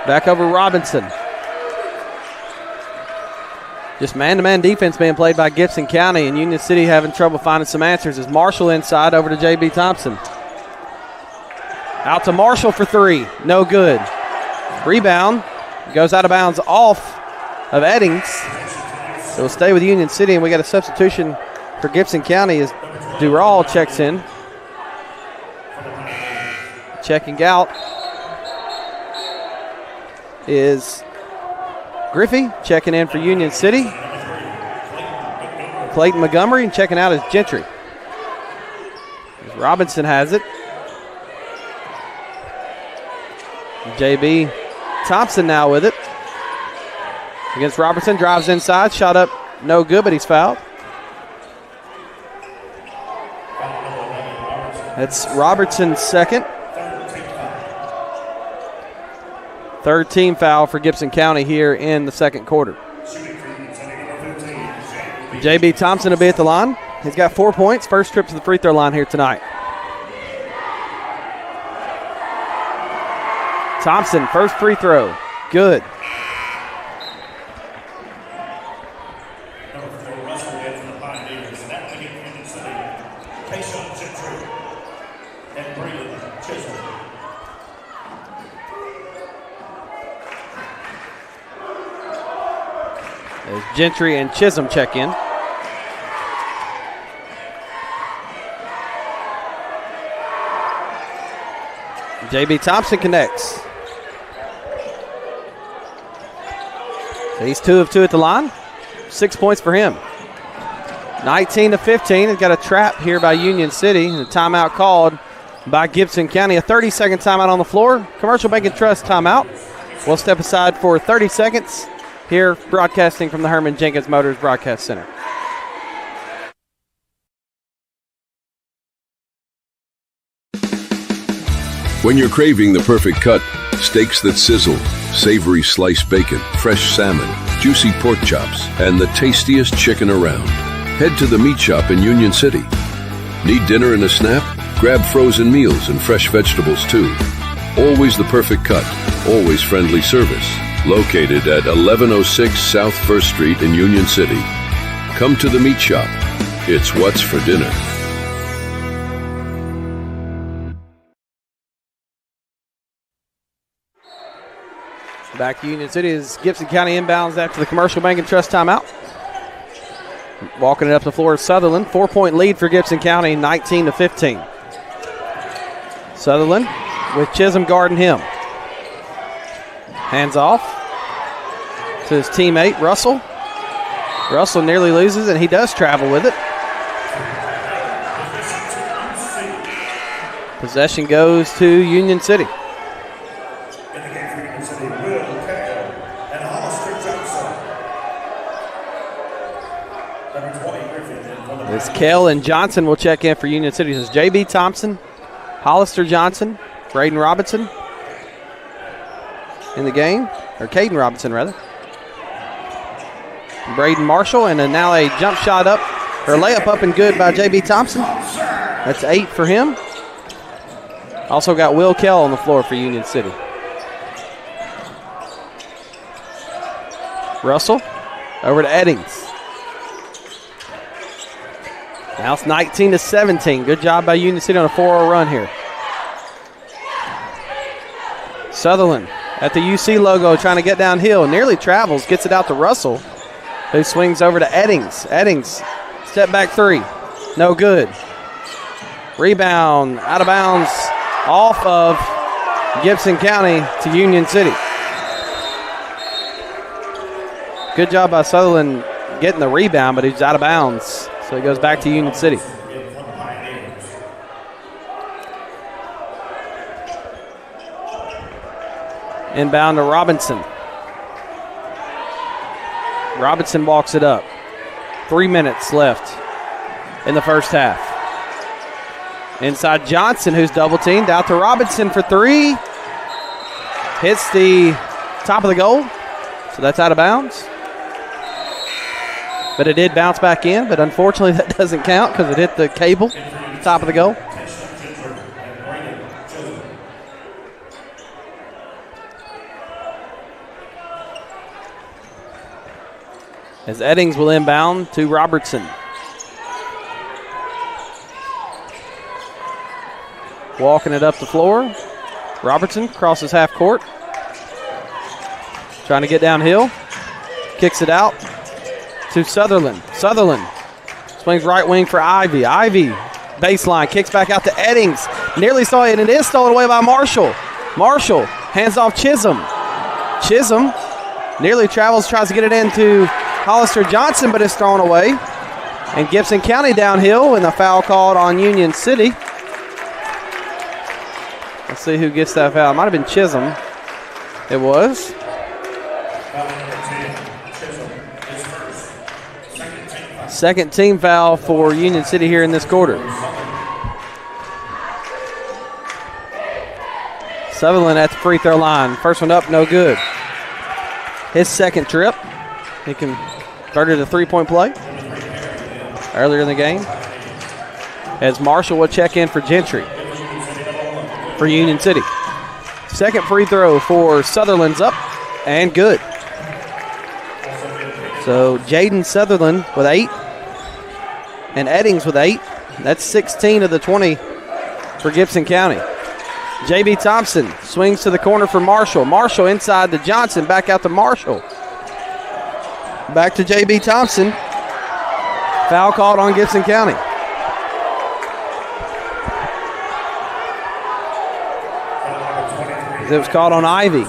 Back over Robinson. Just man-to-man defense being played by Gibson County, and Union City having trouble finding some answers as Marshall inside over to J.B. Thompson. Out to Marshall for three. No good. Rebound. Goes out of bounds off of Eddings. So we'll stay with Union City, and we got a substitution for Gibson County as Dural checks in. Checking out is Griffey. Checking in for Union City. Clayton Montgomery, and checking out is Gentry. Robinson has it. J.B. Thompson now with it. Against Robertson, drives inside, shot up, no good, but he's fouled. That's Robertson's second. Third team foul for Gibson County here in the second quarter. J.B. Thompson will be at the line. He's got 4 points, first trip to the free throw line here tonight. Thompson, first free throw, good. As Gentry and Chisholm check in. J.B. Thompson connects. So he's 2 of 2 at the line. 6 points for him. 19-15. He's got a trap here by Union City. The timeout called by Gibson County. A 30-second timeout on the floor. Commercial Bank and Trust timeout. We'll step aside for 30 seconds. Here, broadcasting from the Herman Jenkins Motors Broadcast Center. When you're craving the perfect cut, steaks that sizzle, savory sliced bacon, fresh salmon, juicy pork chops, and the tastiest chicken around, head to the meat shop in Union City. Need dinner and a snap? Grab frozen meals and fresh vegetables too. Always the perfect cut, always friendly service. Located at 1106 South 1st Street in Union City. Come to the meat shop. It's what's for dinner. Back to Union City as Gibson County inbounds after the Commercial Bank and Trust timeout. Walking it up the floor is Sutherland. 4-point lead for Gibson County, 19-15. Sutherland with Chisholm guarding him. Hands off to his teammate, Russell. Russell nearly loses, and he does travel with it. Possession goes to Union City. It's Kell and Johnson will check in for Union City. This is J.B. Thompson, Hollister Johnson, Braden Robinson in the game, or Caden Robinson rather. Braden Marshall, and then now a jump shot up, or layup up and good by J.B. Thompson. That's 8 for him. Also got Will Kell on the floor for Union City. Russell over to Eddings. Now it's 19-17. Good job by Union City on a 4-0 run here. Sutherland at the UC logo trying to get downhill. Nearly travels, gets it out to Russell, who swings over to Eddings. Eddings, step back three. No good. Rebound, out of bounds, off of Gibson County to Union City. Good job by Sutherland getting the rebound, but he's out of bounds. So he goes back to Union City. Inbound to Robinson. Robinson walks it up. 3 minutes left in the first half. Inside Johnson, who's double teamed. Out to Robinson for three. Hits the top of the goal. So that's out of bounds. But it did bounce back in, but unfortunately that doesn't count because it hit the cable, top of the goal. As Eddings will inbound to Robertson. Walking it up the floor. Robertson crosses half court. Trying to get downhill. Kicks it out to Sutherland. Sutherland swings right wing for Ivy. Ivy, baseline, kicks back out to Eddings. Nearly saw it, and it is stolen away by Marshall. Marshall hands off Chisholm. Chisholm nearly travels, tries to get it into Hollister Johnson, but it's thrown away. And Gibson County downhill, and a foul called on Union City. Let's see who gets that foul. It might have been Chisholm. It was. Second team foul for Union City here in this quarter. Sutherland at the free throw line. First one up, no good. His second trip. He converted a three-point play earlier in the game. As Marshall will check in for Gentry for Union City. Second free throw for Sutherland's up and good. So Jaden Sutherland with 8 and Eddings with 8. That's 16 of the 20 for Gibson County. J.B. Thompson swings to the corner for Marshall. Marshall inside to Johnson, back out to Marshall. Back to J.B. Thompson. Foul called on Gibson County. It was called on Ivy.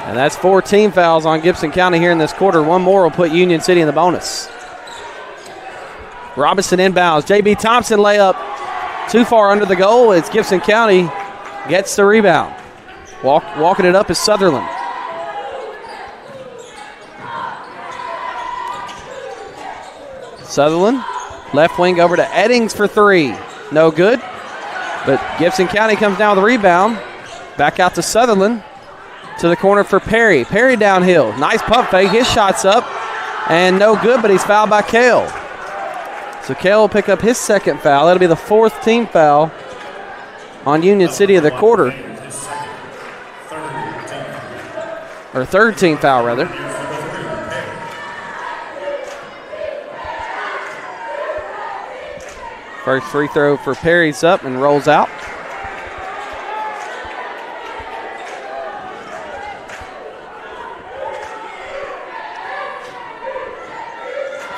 And that's 4 team fouls on Gibson County here in this quarter. One more will put Union City in the bonus. Robinson inbounds. J.B. Thompson layup too far under the goal. It's Gibson County gets the rebound. Walking it up is Sutherland. Sutherland, left wing over to Eddings for 3. No good. But Gibson County comes down with the rebound. Back out to Sutherland. To the corner for Perry. Perry downhill. Nice pump fake. His shot's up. And no good, but he's fouled by Kale. So Kale will pick up his second foul. That'll be the 4th team foul on Union City of the quarter. Or 3rd team foul, rather. First free throw for Perry's up and rolls out.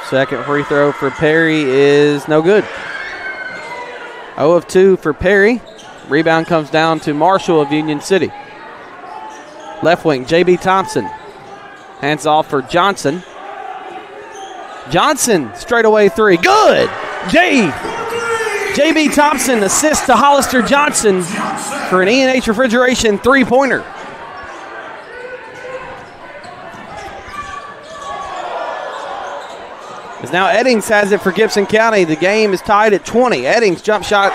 Second free throw for Perry is no good. 0 of 2 for Perry. Rebound comes down to Marshall of Union City. Left wing, J.B. Thompson. Hands off for Johnson. Johnson, straightaway 3. Good! J.B. Thompson assists to Hollister Johnson for an E&H Refrigeration three-pointer. As now Eddings has it for Gibson County. The game is tied at 20. Eddings jump shot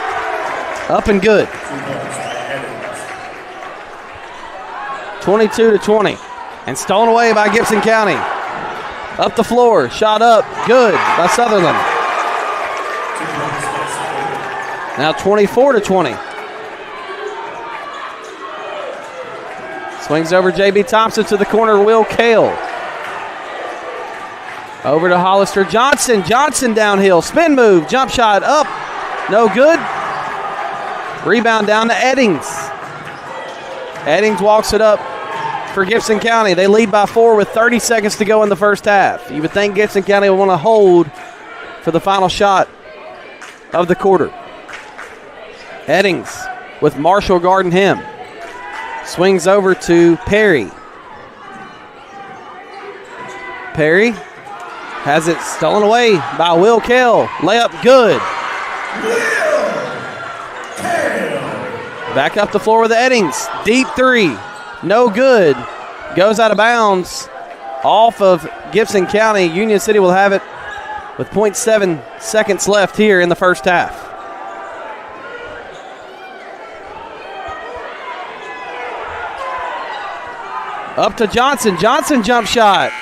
up and good. 22-20. And stolen away by Gibson County. Up the floor, shot up, good by Sutherland. Now 24-20. Swings over J.B. Thompson to the corner, Will Kale. Over to Hollister Johnson. Johnson downhill. Spin move. Jump shot up. No good. Rebound down to Eddings. Eddings walks it up for Gibson County. They lead by 4 with 30 seconds to go in the first half. You would think Gibson County would want to hold for the final shot of the quarter. Eddings with Marshall guarding him. Swings over to Perry. Perry has it stolen away by Will Kell. Layup good. Back up the floor with Eddings. Deep three. No good. Goes out of bounds off of Gibson County. Union City will have it with 0.7 seconds left here in the first half. Up to Johnson. Johnson jump shot.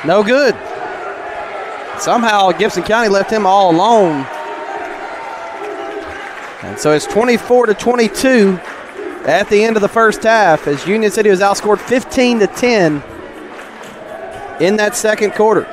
No good. Somehow Gibson County left him all alone. And so it's 24-22 at the end of the first half as Union City was outscored 15-10 in that second quarter.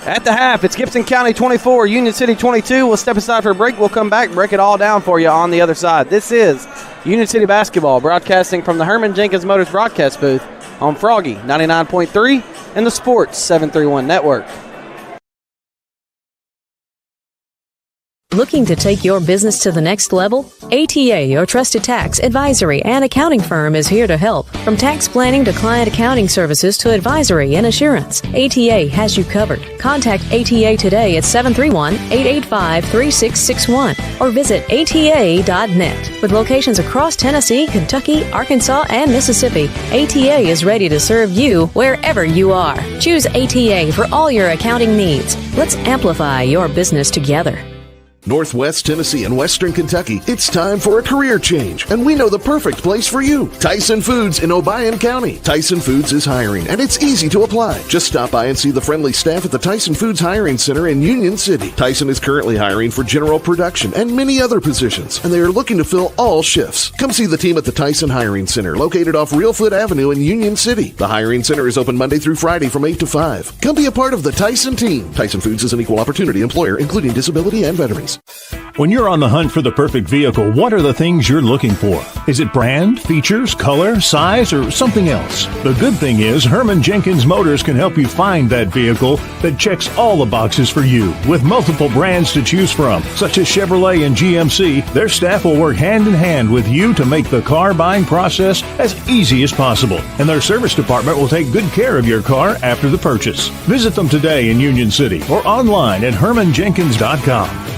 At the half, it's Gibson County 24, Union City 22. We'll step aside for a break. We'll come back, break it all down for you on the other side. This is Union City Basketball, broadcasting from the Herman Jenkins Motors broadcast booth on Froggy 99.3 and the Sports 731 Network. Looking to take your business to the next level? ATA, your trusted tax, advisory, and accounting firm, is here to help. From tax planning to client accounting services to advisory and assurance, ATA has you covered. Contact ATA today at 731-885-3661 or visit ATA.net. With locations across Tennessee, Kentucky, Arkansas, and Mississippi, ATA is ready to serve you wherever you are. Choose ATA for all your accounting needs. Let's amplify your business together. Northwest Tennessee and Western Kentucky, it's time for a career change, and we know the perfect place for you. Tyson Foods in Obion County. Tyson Foods is hiring, and it's easy to apply. Just stop by and see the friendly staff at the Tyson Foods Hiring Center in Union City. Tyson is currently hiring for general production and many other positions, and they are looking to fill all shifts. Come see the team at the Tyson Hiring Center, located off Reelfoot Avenue in Union City. The Hiring Center is open Monday through Friday from 8 to 5. Come be a part of the Tyson team. Tyson Foods is an equal opportunity employer, including disability and veterans. When you're on the hunt for the perfect vehicle, what are the things you're looking for? Is it brand, features, color, size, or something else? The good thing is Herman Jenkins Motors can help you find that vehicle that checks all the boxes for you. With multiple brands to choose from, such as Chevrolet and GMC, their staff will work hand in hand with you to make the car buying process as easy as possible. And their service department will take good care of your car after the purchase. Visit them today in Union City or online at hermanjenkins.com.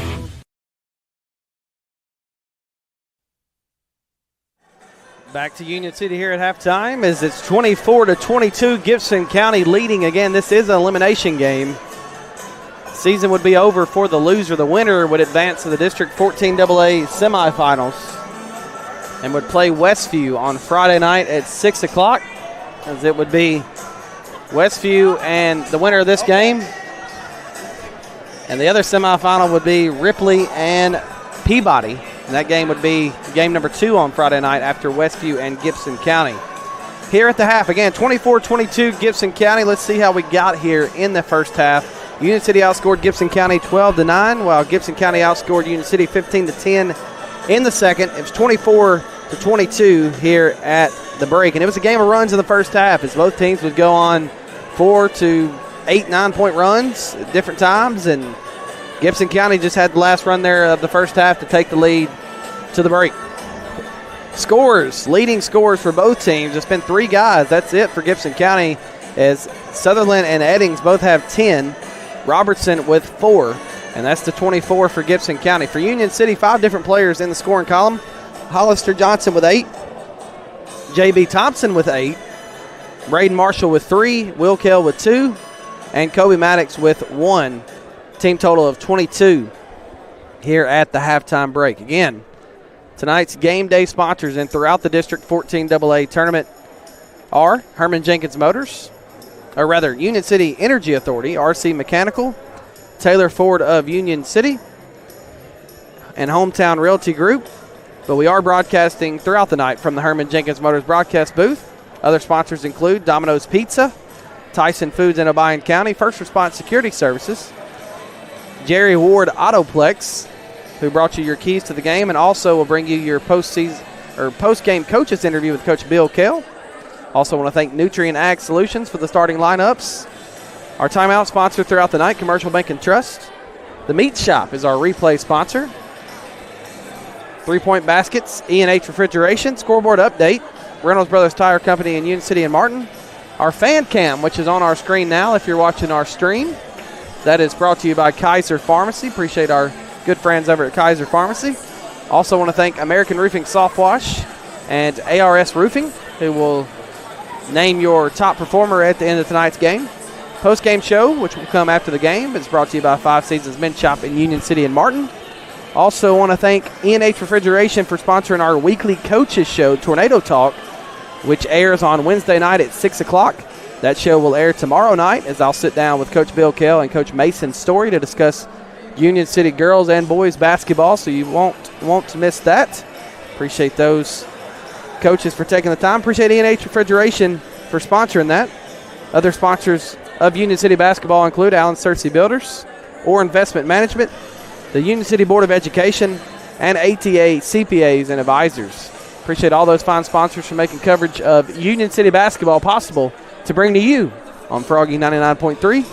Back to Union City here at halftime as it's 24-22. Gibson County leading again. This is an elimination game. Season would be over for the loser. The winner would advance to the District 14 AA semifinals and would play Westview on Friday night at 6 o'clock, as it would be Westview and the winner of this game. And the other semifinal would be Ripley and Peabody. And that game would be game number 2 on Friday night after Westview and Gibson County. Here at the half, again, 24-22 Gibson County. Let's see how we got here in the first half. Union City outscored Gibson County 12-9, while Gibson County outscored Union City 15-10 in the second. It was 24-22 here at the break. And it was a game of runs in the first half as both teams would go on 4 to 8, 9-point runs at different times. And Gibson County just had the last run there of the first half to take the lead to the break. Scores, leading scores for both teams. It's been 3 guys. That's it for Gibson County, as Sutherland and Eddings both have 10. Robertson with 4, and that's the 24 for Gibson County. For Union City, 5 different players in the scoring column. Hollister Johnson with 8. J.B. Thompson with 8. Braden Marshall with 3. Will Kell with 2. And Kobe Maddox with 1. Team total of 22 here at the halftime break. Again, tonight's game day sponsors and throughout the District 14 AA tournament are Herman Jenkins Motors, or rather Union City Energy Authority, RC Mechanical, Taylor Ford of Union City, and Hometown Realty Group. But we are broadcasting throughout the night from the Herman Jenkins Motors broadcast booth. Other sponsors include Domino's Pizza, Tyson Foods in Obion County, First Response Security Services, Jerry Ward Autoplex, who brought you your keys to the game, and also will bring you your post-game coaches interview with Coach Bill Kell. Also want to thank Nutrient Ag Solutions for the starting lineups. Our timeout sponsor throughout the night, Commercial Bank and Trust. The Meat Shop is our replay sponsor. 3-Point Baskets, E&H Refrigeration, scoreboard update, Reynolds Brothers Tire Company in Union City and Martin. Our fan cam, which is on our screen now if you're watching our stream, that is brought to you by Kaiser Pharmacy. Appreciate our good friends over at Kaiser Pharmacy. Also want to thank American Roofing Soft Wash and ARS Roofing, who will name your top performer at the end of tonight's game. Post-game show, which will come after the game, is brought to you by 5 Seasons Men's Shop in Union City and Martin. Also want to thank E&H Refrigeration for sponsoring our weekly coaches show, Tornado Talk, which airs on Wednesday night at 6 o'clock. That show will air tomorrow night as I'll sit down with Coach Bill Kell and Coach Mason Story to discuss Union City girls and boys basketball, so you won't miss that. Appreciate those coaches for taking the time. Appreciate E&H Refrigeration for sponsoring that. Other sponsors of Union City basketball include Allen Searcy Builders, Or Investment Management, the Union City Board of Education, and ATA CPAs and Advisors. Appreciate all those fine sponsors for making coverage of Union City basketball possible to bring to you on Froggy 99.3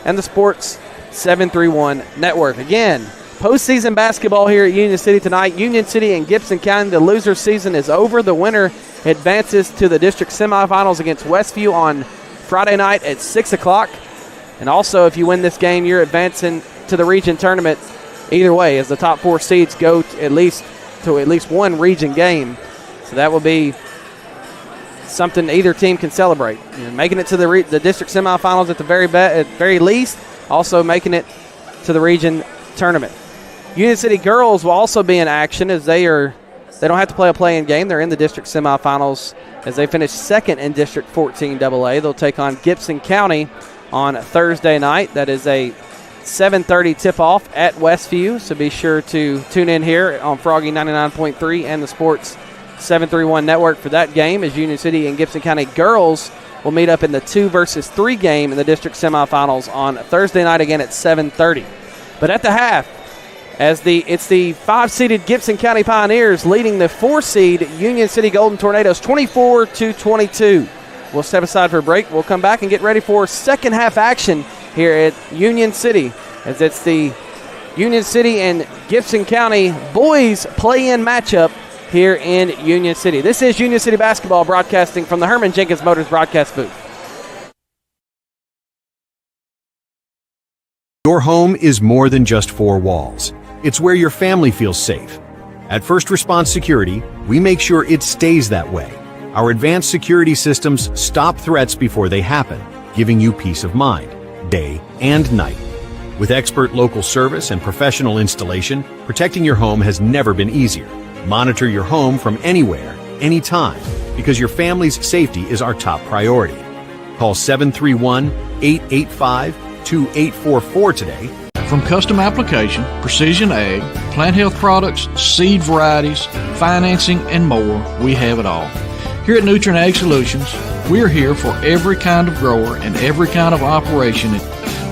and the Sports 731 Network. Again, postseason basketball here at Union City tonight. Union City and Gibson County, the loser season is over. The winner advances to the district semifinals against Westview on Friday night at 6 o'clock. And also, if you win this game, you're advancing to the region tournament either way, as the top 4 seeds go to at least one region game. So that will be something either team can celebrate. You know, making it to the district semifinals at the very least, also making it to the region tournament. Union City girls will also be in action as they don't have to play a play-in game. They're in the district semifinals as they finish second in District 14 AA. They'll take on Gibson County on Thursday night. That is a 7:30 tip-off at Westview, so be sure to tune in here on Froggy 99.3 and the Sports 731 Network for that game, as Union City and Gibson County girls will meet up in the 2-versus-3 game in the district semifinals on Thursday night again at 7:30. But at the half, it's the 5-seeded Gibson County Pioneers leading the 4-seed Union City Golden Tornadoes 24-22. We'll step aside for a break. We'll come back and get ready for second half action here at Union City, as it's the Union City and Gibson County boys play-in matchup here in Union City. This is Union City basketball broadcasting from the Herman Jenkins Motors broadcast booth. Your home is more than just 4 walls. It's where your family feels safe. At First Response Security, we make sure it stays that way. Our advanced security systems stop threats before they happen, giving you peace of mind, day and night. With expert local service and professional installation, protecting your home has never been easier. Monitor your home from anywhere, anytime, because your family's safety is our top priority. Call 731-885-2844 today. From custom application, precision ag, plant health products, seed varieties, financing, and more, we have it all. Here at Nutrient Ag Solutions, we're here for every kind of grower and every kind of operation.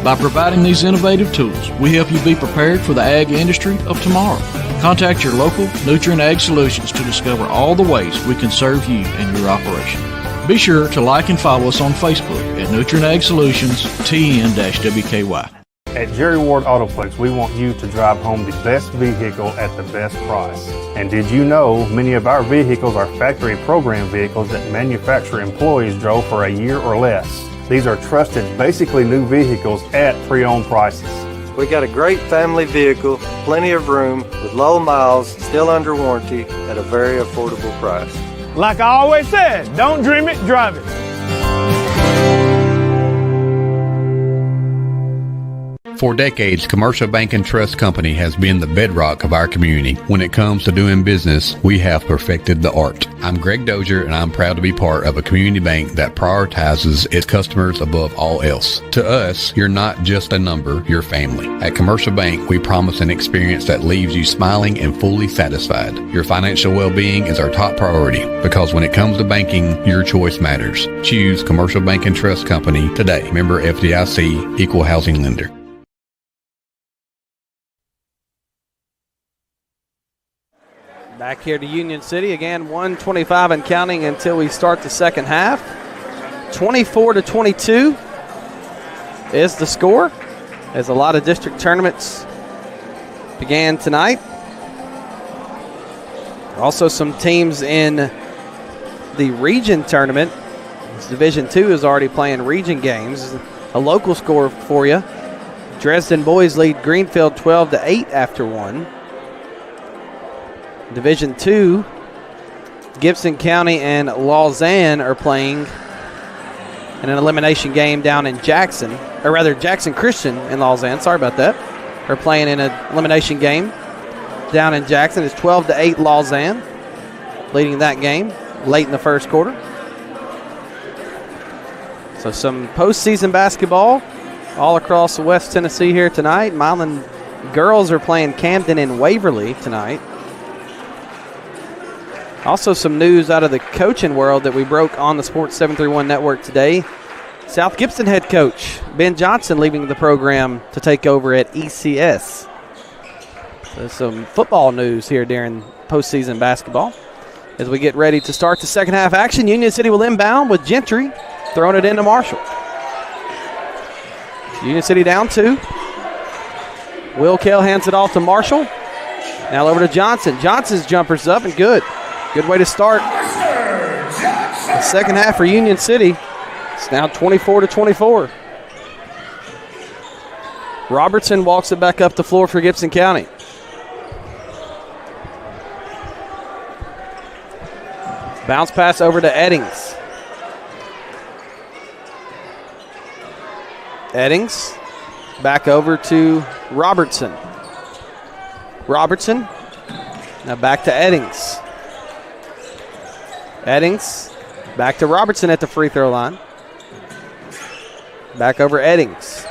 By providing these innovative tools, we help you be prepared for the ag industry of tomorrow. Contact your local Nutrient Ag Solutions to discover all the ways we can serve you and your operation. Be sure to like and follow us on Facebook at Nutrient Ag Solutions TN-WKY. At Jerry Ward Autoplex, we want you to drive home the best vehicle at the best price. And did you know many of our vehicles are factory program vehicles that manufacturer employees drove for a year or less? These are trusted, basically new vehicles at pre-owned prices. We got a great family vehicle, plenty of room, with low miles, still under warranty, at a very affordable price. Like I always said, don't dream it, drive it. For decades, Commercial Bank and Trust Company has been the bedrock of our community. When it comes to doing business, we have perfected the art. I'm Greg Dozier, and I'm proud to be part of a community bank that prioritizes its customers above all else. To us, you're not just a number, you're family. At Commercial Bank, we promise an experience that leaves you smiling and fully satisfied. Your financial well-being is our top priority, because when it comes to banking, your choice matters. Choose Commercial Bank and Trust Company today. Member FDIC, Equal Housing Lender. Back here to Union City again, 1:25 and counting until we start the second half. 24-22 is the score, as a lot of district tournaments began tonight. Also some teams in the region tournament. Division II is already playing region games. A local score for you. Dresden boys lead Greenfield 12-8 after one. Division II, Gibson County and Lausanne are playing in an elimination game down in Jackson, or rather Jackson Christian and Lausanne, sorry about that, are playing in an elimination game down in Jackson. It's 12-8 Lausanne leading that game late in the first quarter. So some postseason basketball all across West Tennessee here tonight. Milan girls are playing Camden and Waverly tonight. Also some news out of the coaching world that we broke on the Sports 731 network today. South Gibson head coach Ben Johnson leaving the program to take over at ECS. So some football news here during postseason basketball. As we get ready to start the second half action, Union City will inbound with Gentry throwing it into Marshall. Union City down 2. Will Kell hands it off to Marshall. Now over to Johnson. Johnson's jumper's up and good. Good way to start the second half for Union City. It's now 24-24. Robertson walks it back up the floor for Gibson County. Bounce pass over to Eddings. Eddings back over to Robertson. Robertson now back to Eddings. Eddings back to Robertson at the free throw line. Back over Eddings.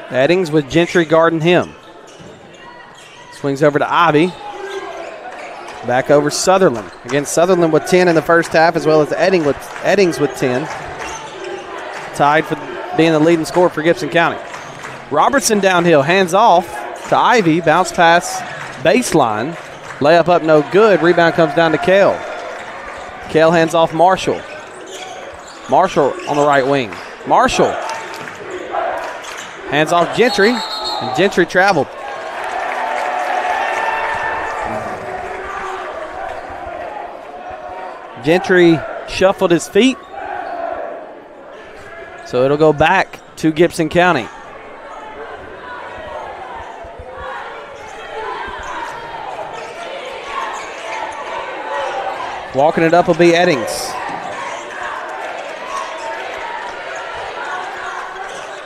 Eddings with Gentry guarding him. Swings over to Ivy. Back over Sutherland. Again, Sutherland with 10 in the first half, as well as Eddings with 10. Tied for being the leading scorer for Gibson County. Robertson downhill, hands off to Ivy. Bounce pass, baseline. Layup up, no good. Rebound comes down to Kell. Kell hands off Marshall. Marshall on the right wing. Marshall hands off Gentry, and Gentry traveled. Gentry shuffled his feet, so it'll go back to Gibson County. Walking it up will be Eddings.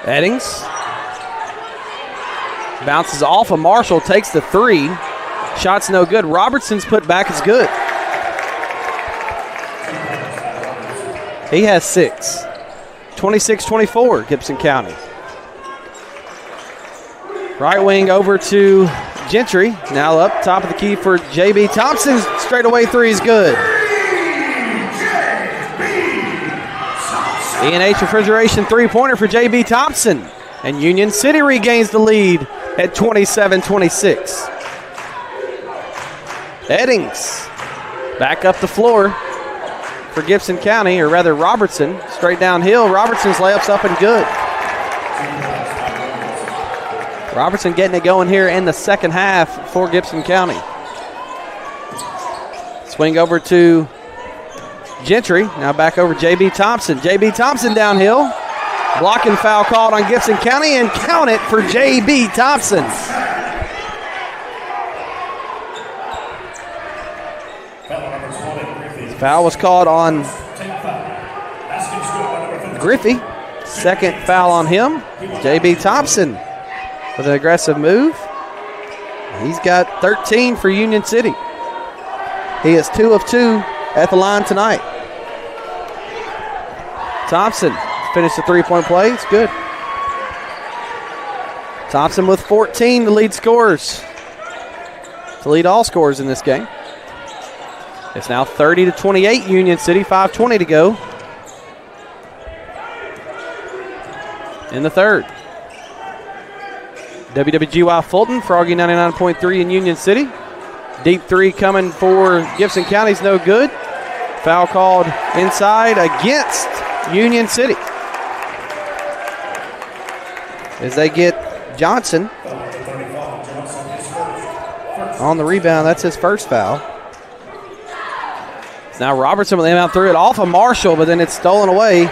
Eddings bounces off of Marshall, takes the 3. Shot's no good. Robertson's put back is good. He has 6. 26-24, Gibson County. Right wing over to Gentry. Now up top of the key for J.B. Thompson. Straightaway 3 is good. E&H Refrigeration three-pointer for J.B. Thompson. And Union City regains the lead at 27-26. Eddings back up the floor for Gibson County, or rather Robertson. Straight downhill. Robertson's layup's up and good. Robertson getting it going here in the second half for Gibson County. Swing over to Gentry. Now back over J.B. Thompson. J.B. Thompson downhill. Blocking foul called on Gibson County, and count it for J.B. Thompson. Foul was called on Griffey. Second foul on him. J.B. Thompson with an aggressive move. He's got 13 for Union City. He is 2 of 2 at the line tonight. Thompson finished the three-point play. It's good. Thompson with 14, the lead scorers. To lead all scorers in this game. It's now 30-28 Union City, 5:20 to go in the third. WWGY Fulton, Froggy 99.3 in Union City. Deep three coming for Gibson County's no good. Foul called inside against Union City. As they get Johnson on the rebound. That's his first foul. Now Robertson with the inbound, threw it off of Marshall, but then it's stolen away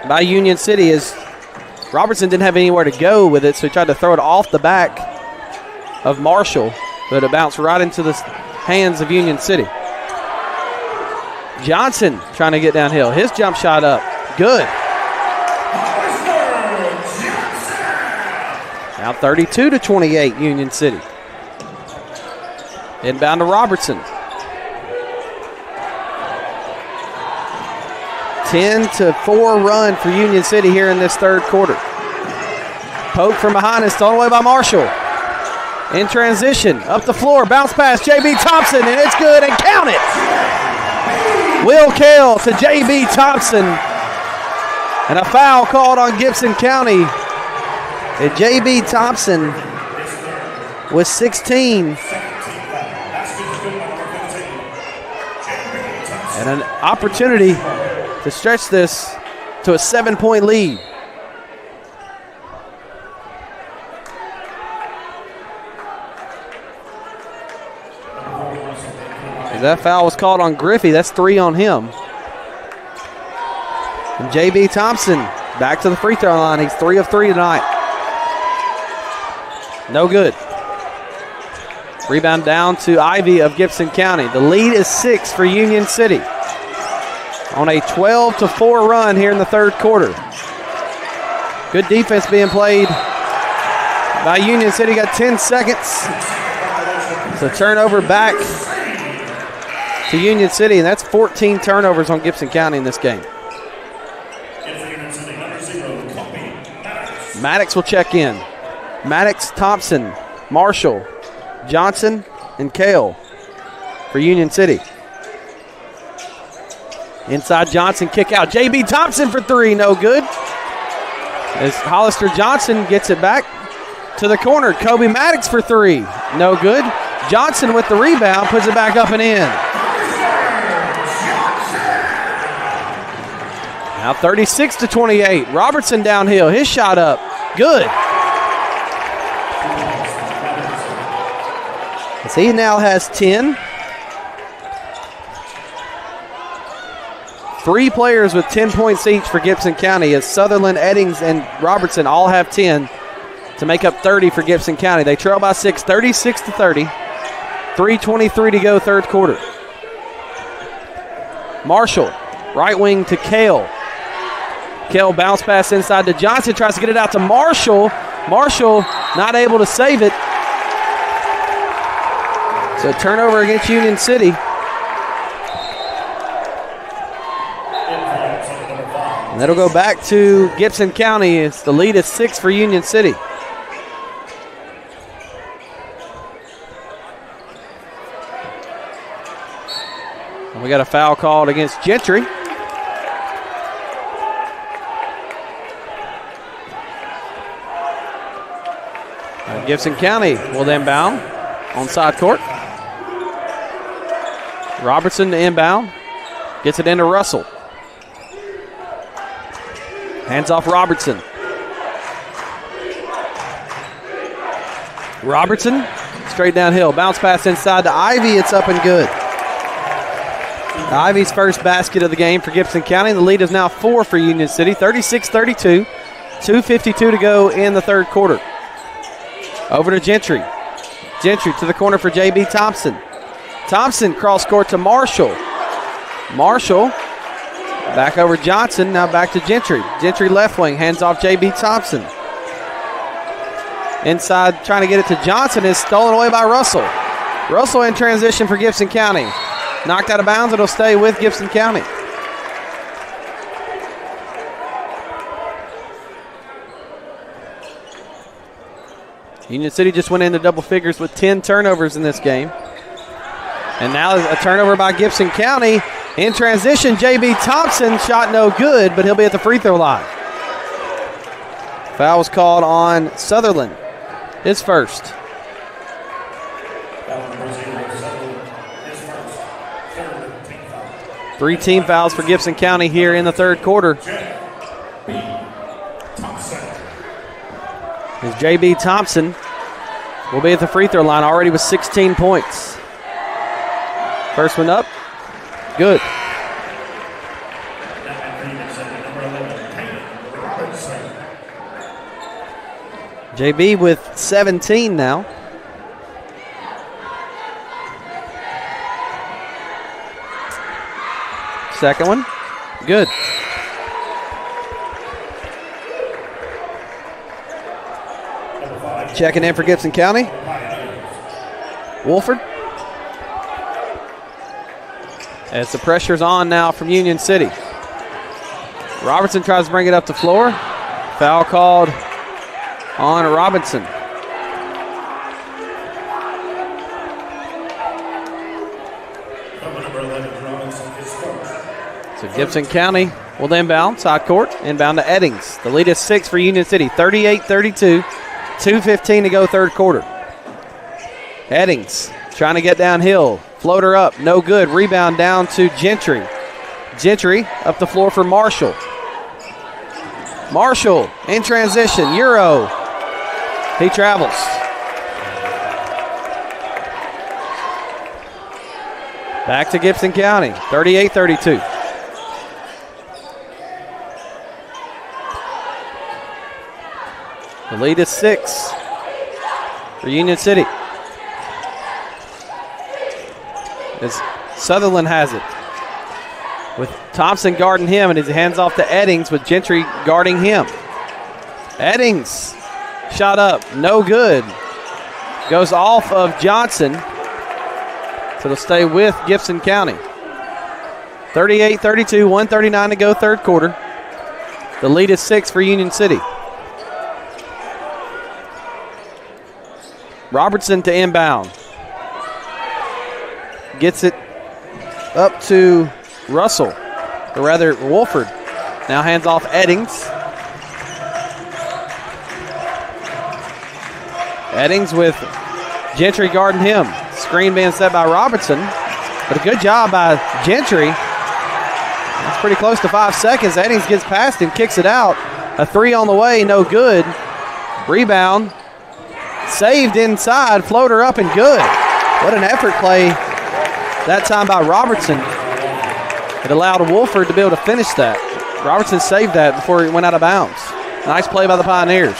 by Union City as Robertson didn't have anywhere to go with it, so he tried to throw it off the back of Marshall, but it bounced right into the hands of Union City. Johnson trying to get downhill. His jump shot up. Good. Now 32-28, Union City. Inbound to Robertson. 10-4 run for Union City here in this third quarter. Poke from behind is stolen away by Marshall. In transition, up the floor, bounce pass, J.B. Thompson, and it's good, and count it! Will Kale to J.B. Thompson. And a foul called on Gibson County. And J.B. Thompson with 16. And an opportunity to stretch this to a 7-point lead. That foul was called on Griffey. That's 3 on him. And J.B. Thompson back to the free throw line. He's 3 of 3 tonight. No good. Rebound down to Ivy of Gibson County. The lead is 6 for Union City on a 12-4 run here in the third quarter. Good defense being played by Union City. Got 10 seconds. So turnover back to Union City, and that's 14 turnovers on Gibson County in this game. Maddox will check in. Maddox, Thompson, Marshall, Johnson, and Kale for Union City. Inside Johnson, kick out. J.B. Thompson for 3, no good. As Hollister Johnson gets it back to the corner. Kobe Maddox for 3, no good. Johnson with the rebound, puts it back up and in. Now 36-28. Robertson downhill. His shot up. Good. As he now has 10. 3 players with 10 points each for Gibson County as Sutherland, Eddings, and Robertson all have 10 to make up 30 for Gibson County. They trail by 6, 36-30. 3:23 to go, third quarter. Marshall, right wing to Kale. Kale bounce pass inside to Johnson, tries to get it out to Marshall. Marshall not able to save it. So turnover against Union City. And that'll go back to Gibson County. It's the lead is 6 for Union City. And we got a foul called against Gentry. Gibson County will inbound on side court. Robertson to inbound. Gets it into Russell. Hands off Robertson. Robertson straight downhill. Bounce pass inside to Ivy. It's up and good. Ivy's first basket of the game for Gibson County. The lead is now 4 for Union City. 36-32. 2:52 to go in the third quarter. Over to Gentry. Gentry to the corner for J.B. Thompson. Thompson cross court to Marshall. Marshall back over Johnson. Now back to Gentry. Gentry left wing. Hands off J.B. Thompson. Inside trying to get it to Johnson is stolen away by Russell. Russell in transition for Gibson County. Knocked out of bounds. It'll stay with Gibson County. Union City just went into double figures with 10 turnovers in this game. And now a turnover by Gibson County. In transition, J.B. Thompson, shot no good, but he'll be at the free throw line. Foul was called on Sutherland, his first. Three team fouls for Gibson County here in the third quarter. As J.B. Thompson will be at the free throw line already with 16 points. First one up, good. J.B. with 17 now. Second one, good. Checking in for Gibson County, Wolford. As the pressure's on now from Union City. Robertson tries to bring it up the floor. Foul called on Robinson. So Gibson County will inbound, side court, inbound to Eddings. The lead is 6 for Union City, 38-32, 2:15 to go third quarter. Eddings trying to get downhill, floater up, no good. Rebound down to Gentry. Gentry up the floor for Marshall. Marshall in transition, Euro. He travels. Back to Gibson County, 38-32. The lead is 6 for Union City. As Sutherland has it, with Thompson guarding him, and his hands off to Eddings with Gentry guarding him. Eddings, shot up, no good. Goes off of Johnson, so it'll stay with Gibson County. 38-32, 1:39 to go third quarter. The lead is 6 for Union City. Robertson to inbound. Gets it up to Russell, or rather Wolford. Now hands off Eddings. Eddings with Gentry guarding him. Screen being set by Robertson, but a good job by Gentry. That's pretty close to 5 seconds. Eddings gets past him, kicks it out. A three on the way, no good. Rebound. Saved inside, floater up and good. What an effort play that time by Robertson. It allowed Wolford to be able to finish that. Robertson saved that before he went out of bounds. Nice play by the Pioneers.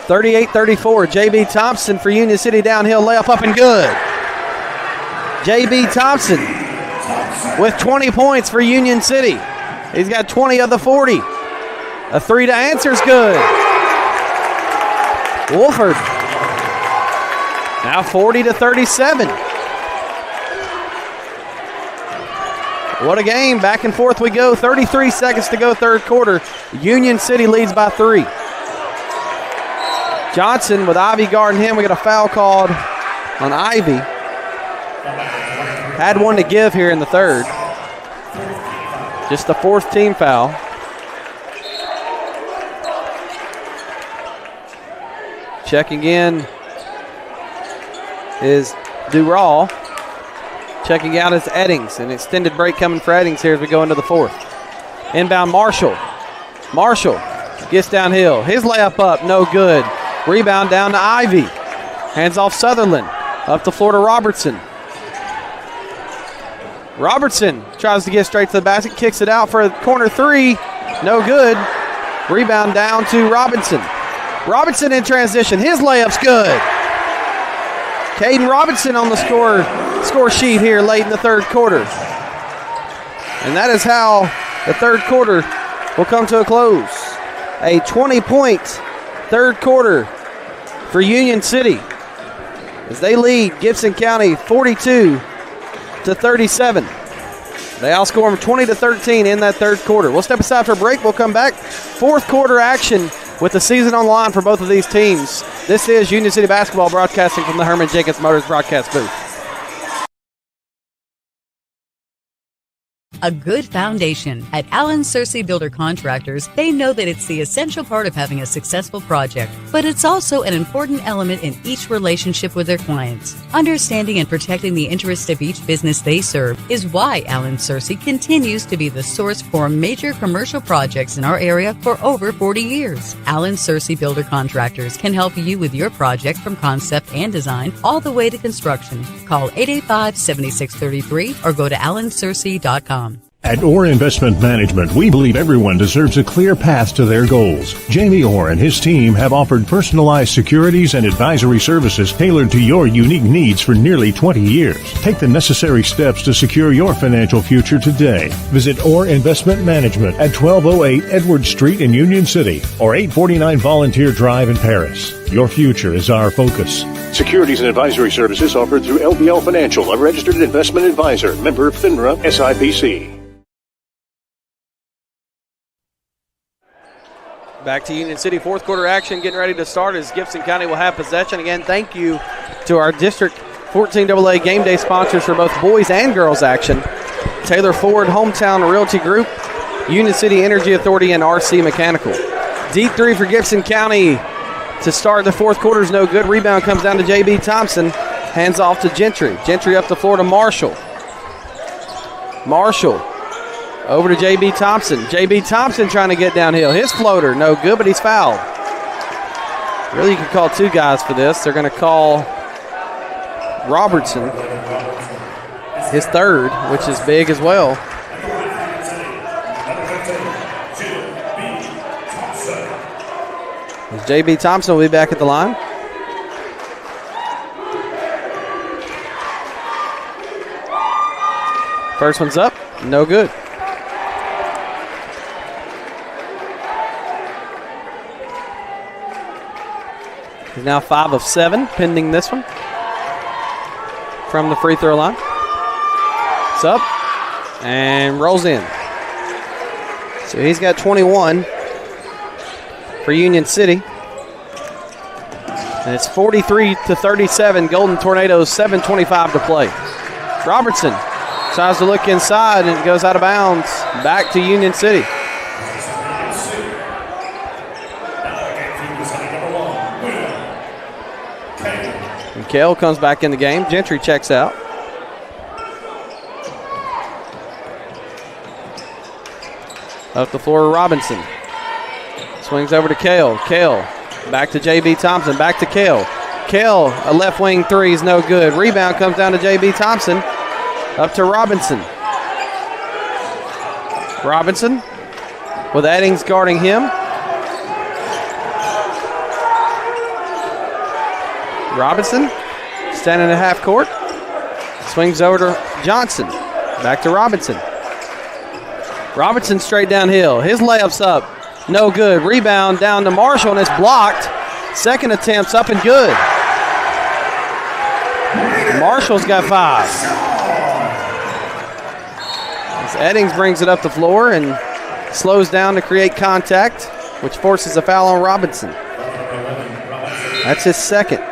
38-34, J.B. Thompson for Union City, downhill layup up and good. J.B. Thompson with 20 points for Union City. He's got 20 of the 40. A three to answer is good. Wolford now 40-37. What a game. Back and forth we go. 33 seconds to go third quarter. Union City leads by 3. Johnson with Ivy guarding him. We got a foul called on Ivy. Had one to give here in the third. Just the 4th team foul. Checking in is Dural. Checking out is Eddings. An extended break coming for Eddings here as we go into the 4th. Inbound Marshall. Marshall gets downhill. His layup up, no good. Rebound down to Ivy. Hands off Sutherland. Up the floor to Robertson. Robertson tries to get straight to the basket. Kicks it out for a corner three. No good. Rebound down to Robinson. Robinson in transition. His layup's good. Caden Robinson on the score sheet here late in the third quarter. And that is how the third quarter will come to a close. A 20-point third quarter for Union City as they lead Gibson County 42-37. They outscore them 20-13 in that third quarter. We'll step aside for a break. We'll come back. Fourth quarter action with the season on the line for both of these teams. This is Union City Basketball broadcasting from the Herman Jenkins Motors broadcast booth. a good foundation. At Allen Searcy Builder Contractors, they know that it's the essential part of having a successful project, but it's also an important element in each relationship with their clients. Understanding and protecting the interests of each business they serve is why Allen Searcy continues to be the source for major commercial projects in our area for over 40 years. Allen Searcy Builder Contractors can help you with your project from concept and design all the way to construction. Call 885-7633 or go to allensearcy.com. At Orr Investment Management, we believe everyone deserves a clear path to their goals. Jamie Orr and his team have offered personalized securities and advisory services tailored to your unique needs for nearly 20 years. Take the necessary steps to secure your financial future today. Visit Orr Investment Management at 1208 Edwards Street in Union City or 849 Volunteer Drive in Paris. Your future is our focus. Securities and advisory services offered through LBL Financial, a registered investment advisor, member FINRA SIPC. Back to Union City, fourth quarter action getting ready to start as Gibson County will have possession. Again, thank you to our District 14 AA game day sponsors for both boys and girls action. Taylor Ford, Hometown Realty Group, Union City Energy Authority, and RC Mechanical. Deep three for Gibson County to start the fourth quarter is no good. Rebound comes down to J.B. Thompson. Hands off to Gentry. Gentry up the floor to Marshall. Marshall over to J.B. Thompson. J.B. Thompson trying to get downhill. His floater, no good, but he's fouled. Really, you could call two guys for this. They're going to call Robertson, his third, which is big as well. J.B. Thompson will be back at the line. First one's up, no good. He's now 5 of 7, pending this one from the free throw line. It's up and rolls in. So he's got 21 for Union City. And it's 43-37. Golden Tornadoes, 7:25 to play. Robertson tries to look inside and it goes out of bounds. Back to Union City. Kale comes back in the game. Gentry checks out. Up the floor, Robinson. Swings over to Kale. Kale back to J.B. Thompson. Back to Kale. Kale, a left wing three is no good. Rebound comes down to J.B. Thompson. Up to Robinson. Robinson with Eddings guarding him. Robinson standing at half court. Swings over to Johnson. Back to Robinson. Robinson straight downhill. His layup's up. No good. Rebound down to Marshall, and it's blocked. Second attempt's up and good. Marshall's got 5. As Eddings brings it up the floor and slows down to create contact, which forces a foul on Robinson. That's his second.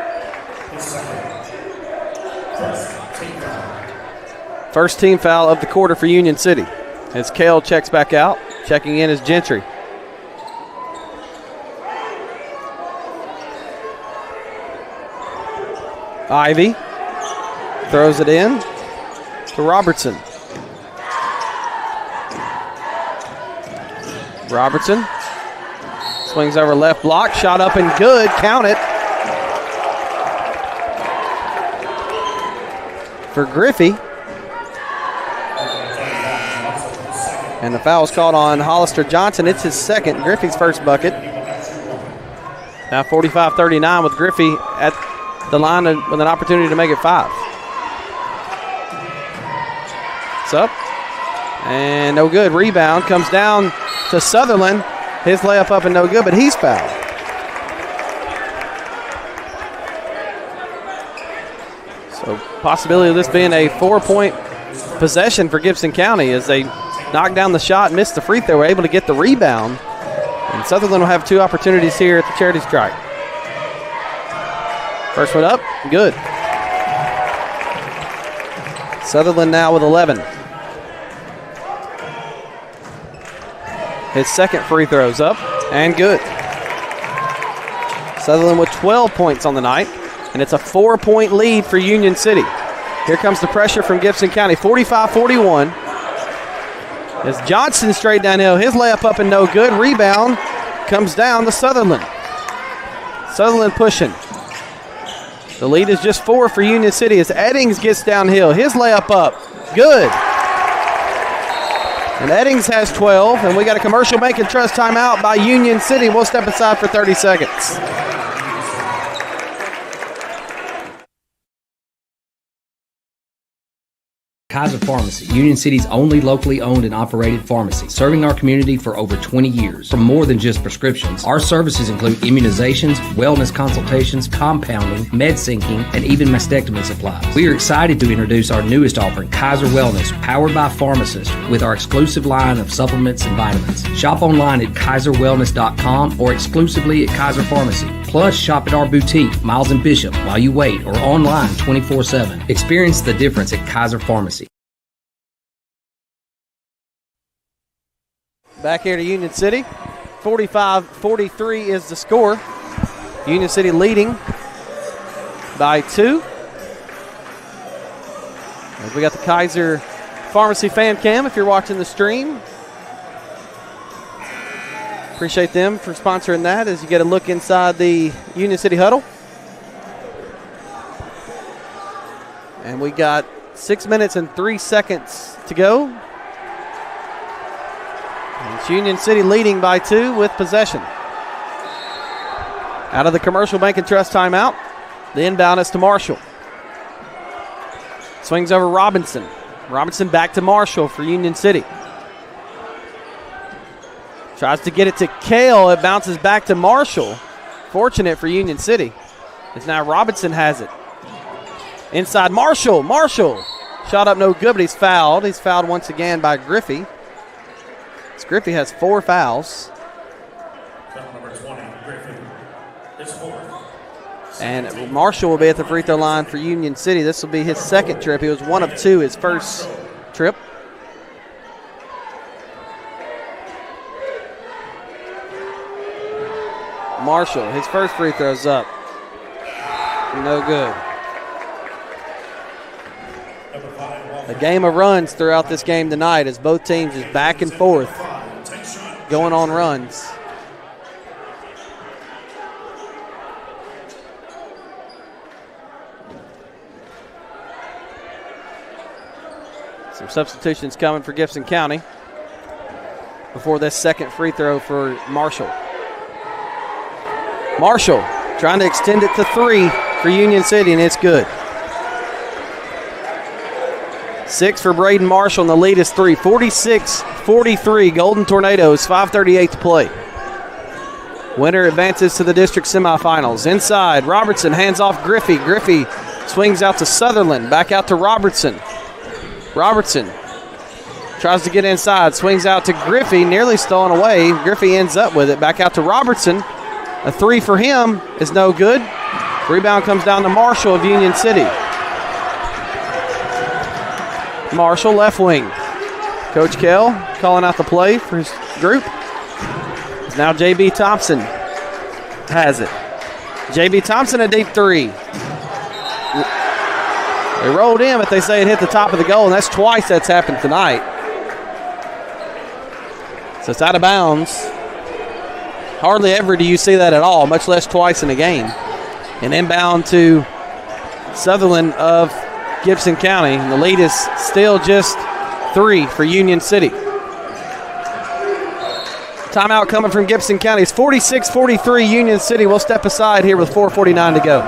First team foul of the quarter for Union City. As Kale checks back out, checking in is Gentry. Ivy throws it in to Robertson. Robertson swings over left block, shot up and good, count it. For Griffey. And the foul's called on Hollister Johnson. It's his second, Griffey's first bucket. Now 45-39 with Griffey at the line with an opportunity to make it 5. It's up. And no good. Rebound comes down to Sutherland. His layup up and no good, but he's fouled. So possibility of this being a 4-point possession for Gibson County as they knock down the shot, missed the free throw, were able to get the rebound. And Sutherland will have 2 opportunities here at the charity stripe. First one up, good. Sutherland now with 11. His second free throw's up and good. Sutherland with 12 points on the night, and it's a 4-point lead for Union City. Here comes the pressure from Gibson County, 45-41. As Johnson straight downhill, his layup up and no good. Rebound comes down to Sutherland. Sutherland pushing. The lead is just 4 for Union City as Eddings gets downhill. His layup up, good. And Eddings has 12, and we got a Commercial Bank and Trust timeout by Union City. We'll step aside for 30 seconds. Kaiser Pharmacy, Union City's only locally owned and operated pharmacy, serving our community for over 20 years. For more than just prescriptions, our services include immunizations, wellness consultations, compounding, med syncing, and even mastectomy supplies. We are excited to introduce our newest offering, Kaiser Wellness, powered by pharmacists, with our exclusive line of supplements and vitamins. Shop online at kaiserwellness.com or exclusively at Kaiser Pharmacy. Plus, shop at our boutique, Miles and Bishop, while you wait, or online 24/7. Experience the difference at Kaiser Pharmacy. Back here to Union City. 45-43 is the score. Union City leading by 2. As we got the Kaiser Pharmacy fan cam if you're watching the stream. Appreciate them for sponsoring that as you get a look inside the Union City huddle. And we got 6 minutes and 3 seconds to go. And it's Union City leading by 2 with possession. Out of the Commercial Bank and Trust timeout, the inbound is to Marshall. Swings over Robinson. Robinson back to Marshall for Union City. Tries to get it to Kale. It bounces back to Marshall. Fortunate for Union City. It's now Robinson has it. Inside Marshall. Marshall. Shot up no good, but he's fouled. He's fouled once again by Griffey. Griffey has 4 fouls. Number 20, Griffey. His 4th. And Marshall will be at the free throw line for Union City. This will be his second trip. He was 1 of 2 his first trip. Marshall, his first free throw's up. No good. A game of runs throughout this game tonight as both teams is back and forth going on runs. Some substitutions coming for Gibson County before this second free throw for Marshall. Marshall trying to extend it to 3 for Union City, and it's good. 6 for Braden Marshall, and the lead is 3. 46-43, Golden Tornadoes, 5:38 to play. Winner advances to the district semifinals. Inside, Robertson hands off Griffey. Griffey swings out to Sutherland, back out to Robertson. Robertson tries to get inside, swings out to Griffey, nearly stolen away. Griffey ends up with it, back out to Robertson. A 3 for him is no good. Rebound comes down to Marshall of Union City. Marshall, left wing. Coach Kell calling out the play for his group. Now J.B. Thompson has it. J.B. Thompson, a deep 3. They rolled in, but they say it hit the top of the goal, and that's twice that's happened tonight. So it's out of bounds. Hardly ever do you see that at all, much less twice in a game. And inbound to Sutherland of Gibson County, and the lead is still just 3 for Union City. Timeout coming from Gibson County. It's 46-43 Union City. We'll step aside here with 4:49 to go.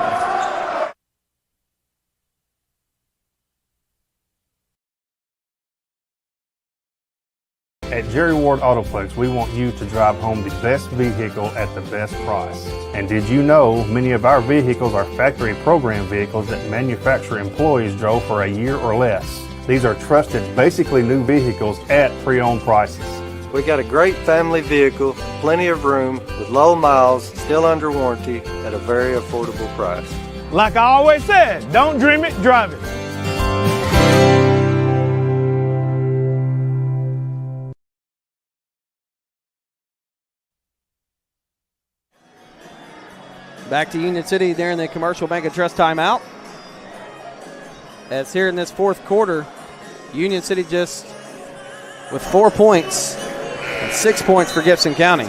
At Jerry Ward Autoplex, we want you to drive home the best vehicle at the best price. And did you know many of our vehicles are factory program vehicles that manufacturer employees drove for a year or less? These are trusted, basically new vehicles at pre-owned prices. We got a great family vehicle, plenty of room, with low miles, still under warranty, at a very affordable price. Like I always said, don't dream it, drive it. Back to Union City during the Commercial Bank and Trust timeout. As here in this fourth quarter, Union City just with 4 points and 6 points for Gibson County.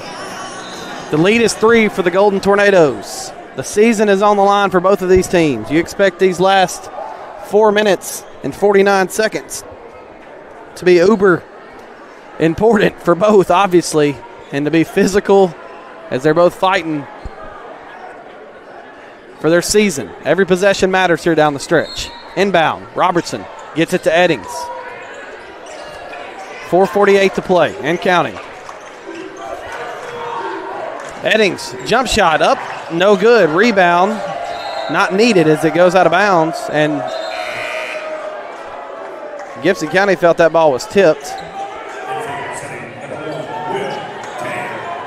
The lead is 3 for the Golden Tornadoes. The season is on the line for both of these teams. You expect these last 4 minutes and 49 seconds to be uber important for both, obviously, and to be physical as they're both fighting for their season. Every possession matters here down the stretch. Inbound, Robertson gets it to Eddings. 4:48 to play and counting. Eddings, jump shot up, no good. Rebound, not needed as it goes out of bounds, and Gibson County felt that ball was tipped.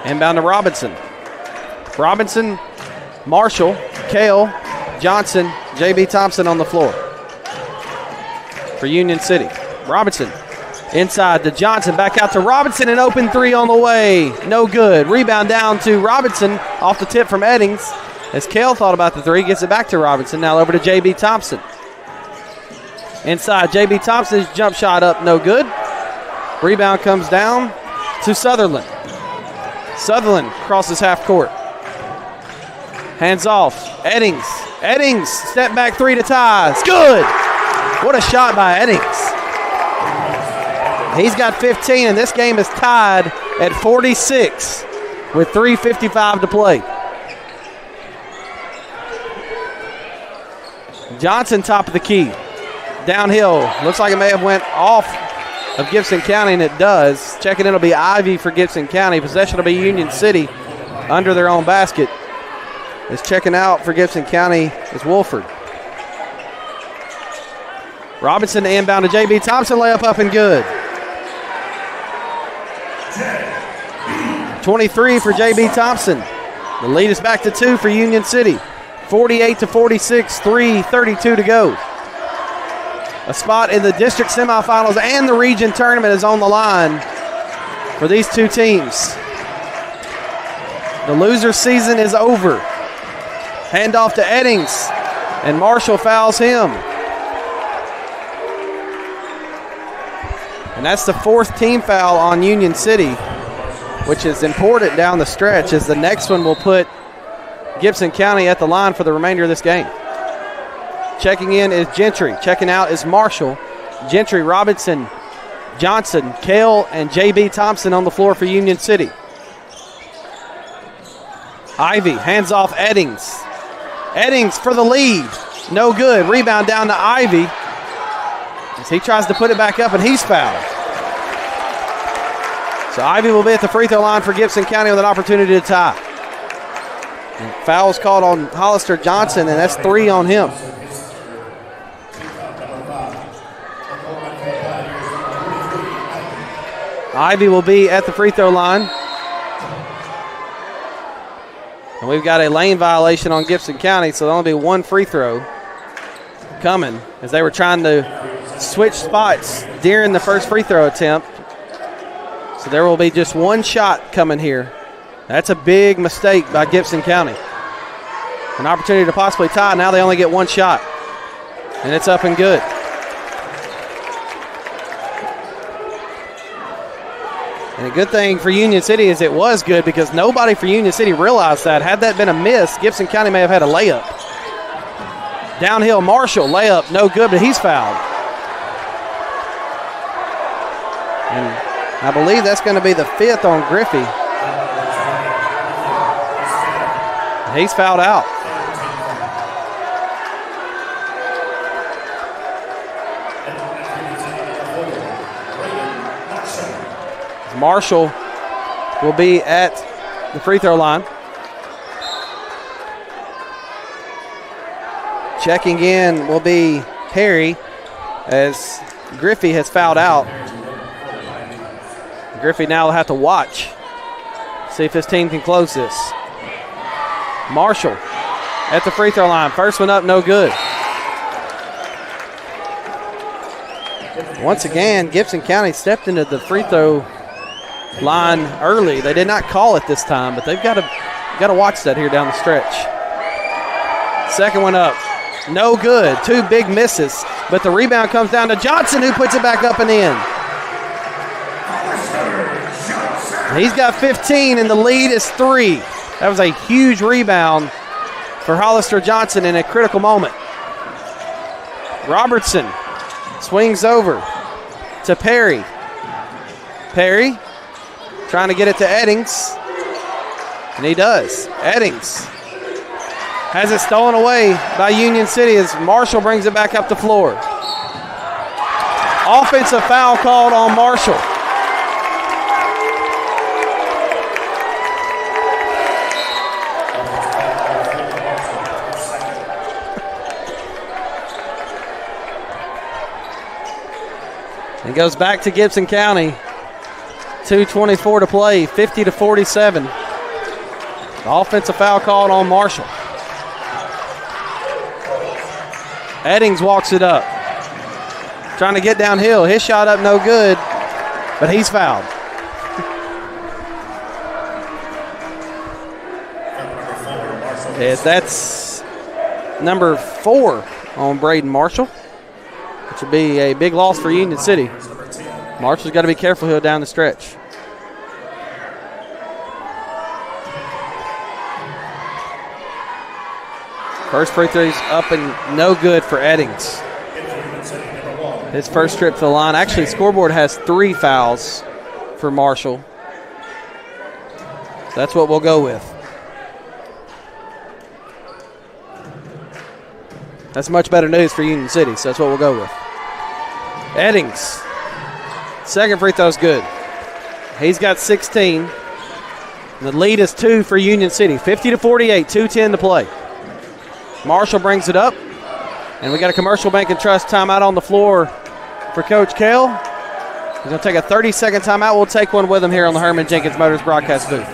Inbound to Robinson. Robinson, Marshall, Kale, Johnson, J.B. Thompson on the floor for Union City. Robinson inside to Johnson, back out to Robinson, an open three on the way. No good. Rebound down to Robinson off the tip from Eddings. As Kale thought about the three, gets it back to Robinson. Now over to J.B. Thompson. Inside, J.B. Thompson's jump shot up, no good. Rebound comes down to Sutherland. Sutherland crosses half court. Hands off. Eddings. Eddings, step back three to tie. It's good. What a shot by Eddings. He's got 15, and this game is tied at 46 with 3:55 to play. Johnson, top of the key. Downhill. Looks like it may have went off of Gibson County, and it does. Checking in will be Ivy for Gibson County. Possession will be Union City under their own basket. Is checking out for Gibson County is Wolford. Robinson to inbound to J.B. Thompson. Layup up and good. 23 for J.B. Thompson. The lead is back to 2 for Union City. 48 to 46, 3:32 to go. A spot in the district semifinals and the region tournament is on the line for these two teams. The loser season is over. Handoff to Eddings, and Marshall fouls him. And that's the 4th team foul on Union City, which is important down the stretch, as the next one will put Gibson County at the line for the remainder of this game. Checking in is Gentry. Checking out is Marshall. Gentry, Robinson, Johnson, Kale, and J.B. Thompson on the floor for Union City. Ivy hands off Eddings. Eddings for the lead. No good. Rebound down to Ivy as he tries to put it back up, and he's fouled. So Ivy will be at the free throw line for Gibson County with an opportunity to tie. And foul's called on Hollister Johnson, and that's 3 on him. Ivy will be at the free throw line. And we've got a lane violation on Gibson County, so there'll only be one free throw coming as they were trying to switch spots during the first free throw attempt. So there will be just one shot coming here. That's a big mistake by Gibson County. An opportunity to possibly tie. Now they only get one shot. And it's up and good. And a good thing for Union City is it was good, because nobody for Union City realized that. Had that been a miss, Gibson County may have had a layup. Downhill, Marshall, layup, no good, but he's fouled. And I believe that's going to be the 5th on Griffey. He's fouled out. Marshall will be at the free throw line. Checking in will be Perry as Griffey has fouled out. Griffey now will have to watch, see if his team can close this. Marshall at the free throw line. First one up, no good. Once again, Gibson County stepped into the free throw line early. They did not call it this time, but they've got to watch that here down the stretch. Second one up. No good. 2 big misses. But the rebound comes down to Johnson, who puts it back up and in. He's got 15, and the lead is 3. That was a huge rebound for Hollister Johnson in a critical moment. Robertson swings over to Perry. Perry trying to get it to Eddings, and he does. Eddings has it stolen away by Union City as Marshall brings it back up the floor. Offensive foul called on Marshall. It goes back to Gibson County. 2:24 to play, 50-47. The offensive foul called on Marshall. Eddings walks it up. Trying to get downhill. His shot up no good, but he's fouled. That's number 4 on Braden Marshall, which would be a big loss for Union City. Marshall's got to be careful here down the stretch. First free throw's up and no good for Eddings. His first trip to the line. Actually, scoreboard has 3 fouls for Marshall. So that's what we'll go with. That's much better news for Union City, so that's what we'll go with. Eddings. Second free throw's good. He's got 16. And the lead is 2 for Union City. 50-48, 2:10 to play. Marshall brings it up. And we got a Commercial Bank and Trust timeout on the floor for Coach Kell. He's going to take a 30-second timeout. We'll take one with him here on the Herman Jenkins Motors broadcast booth.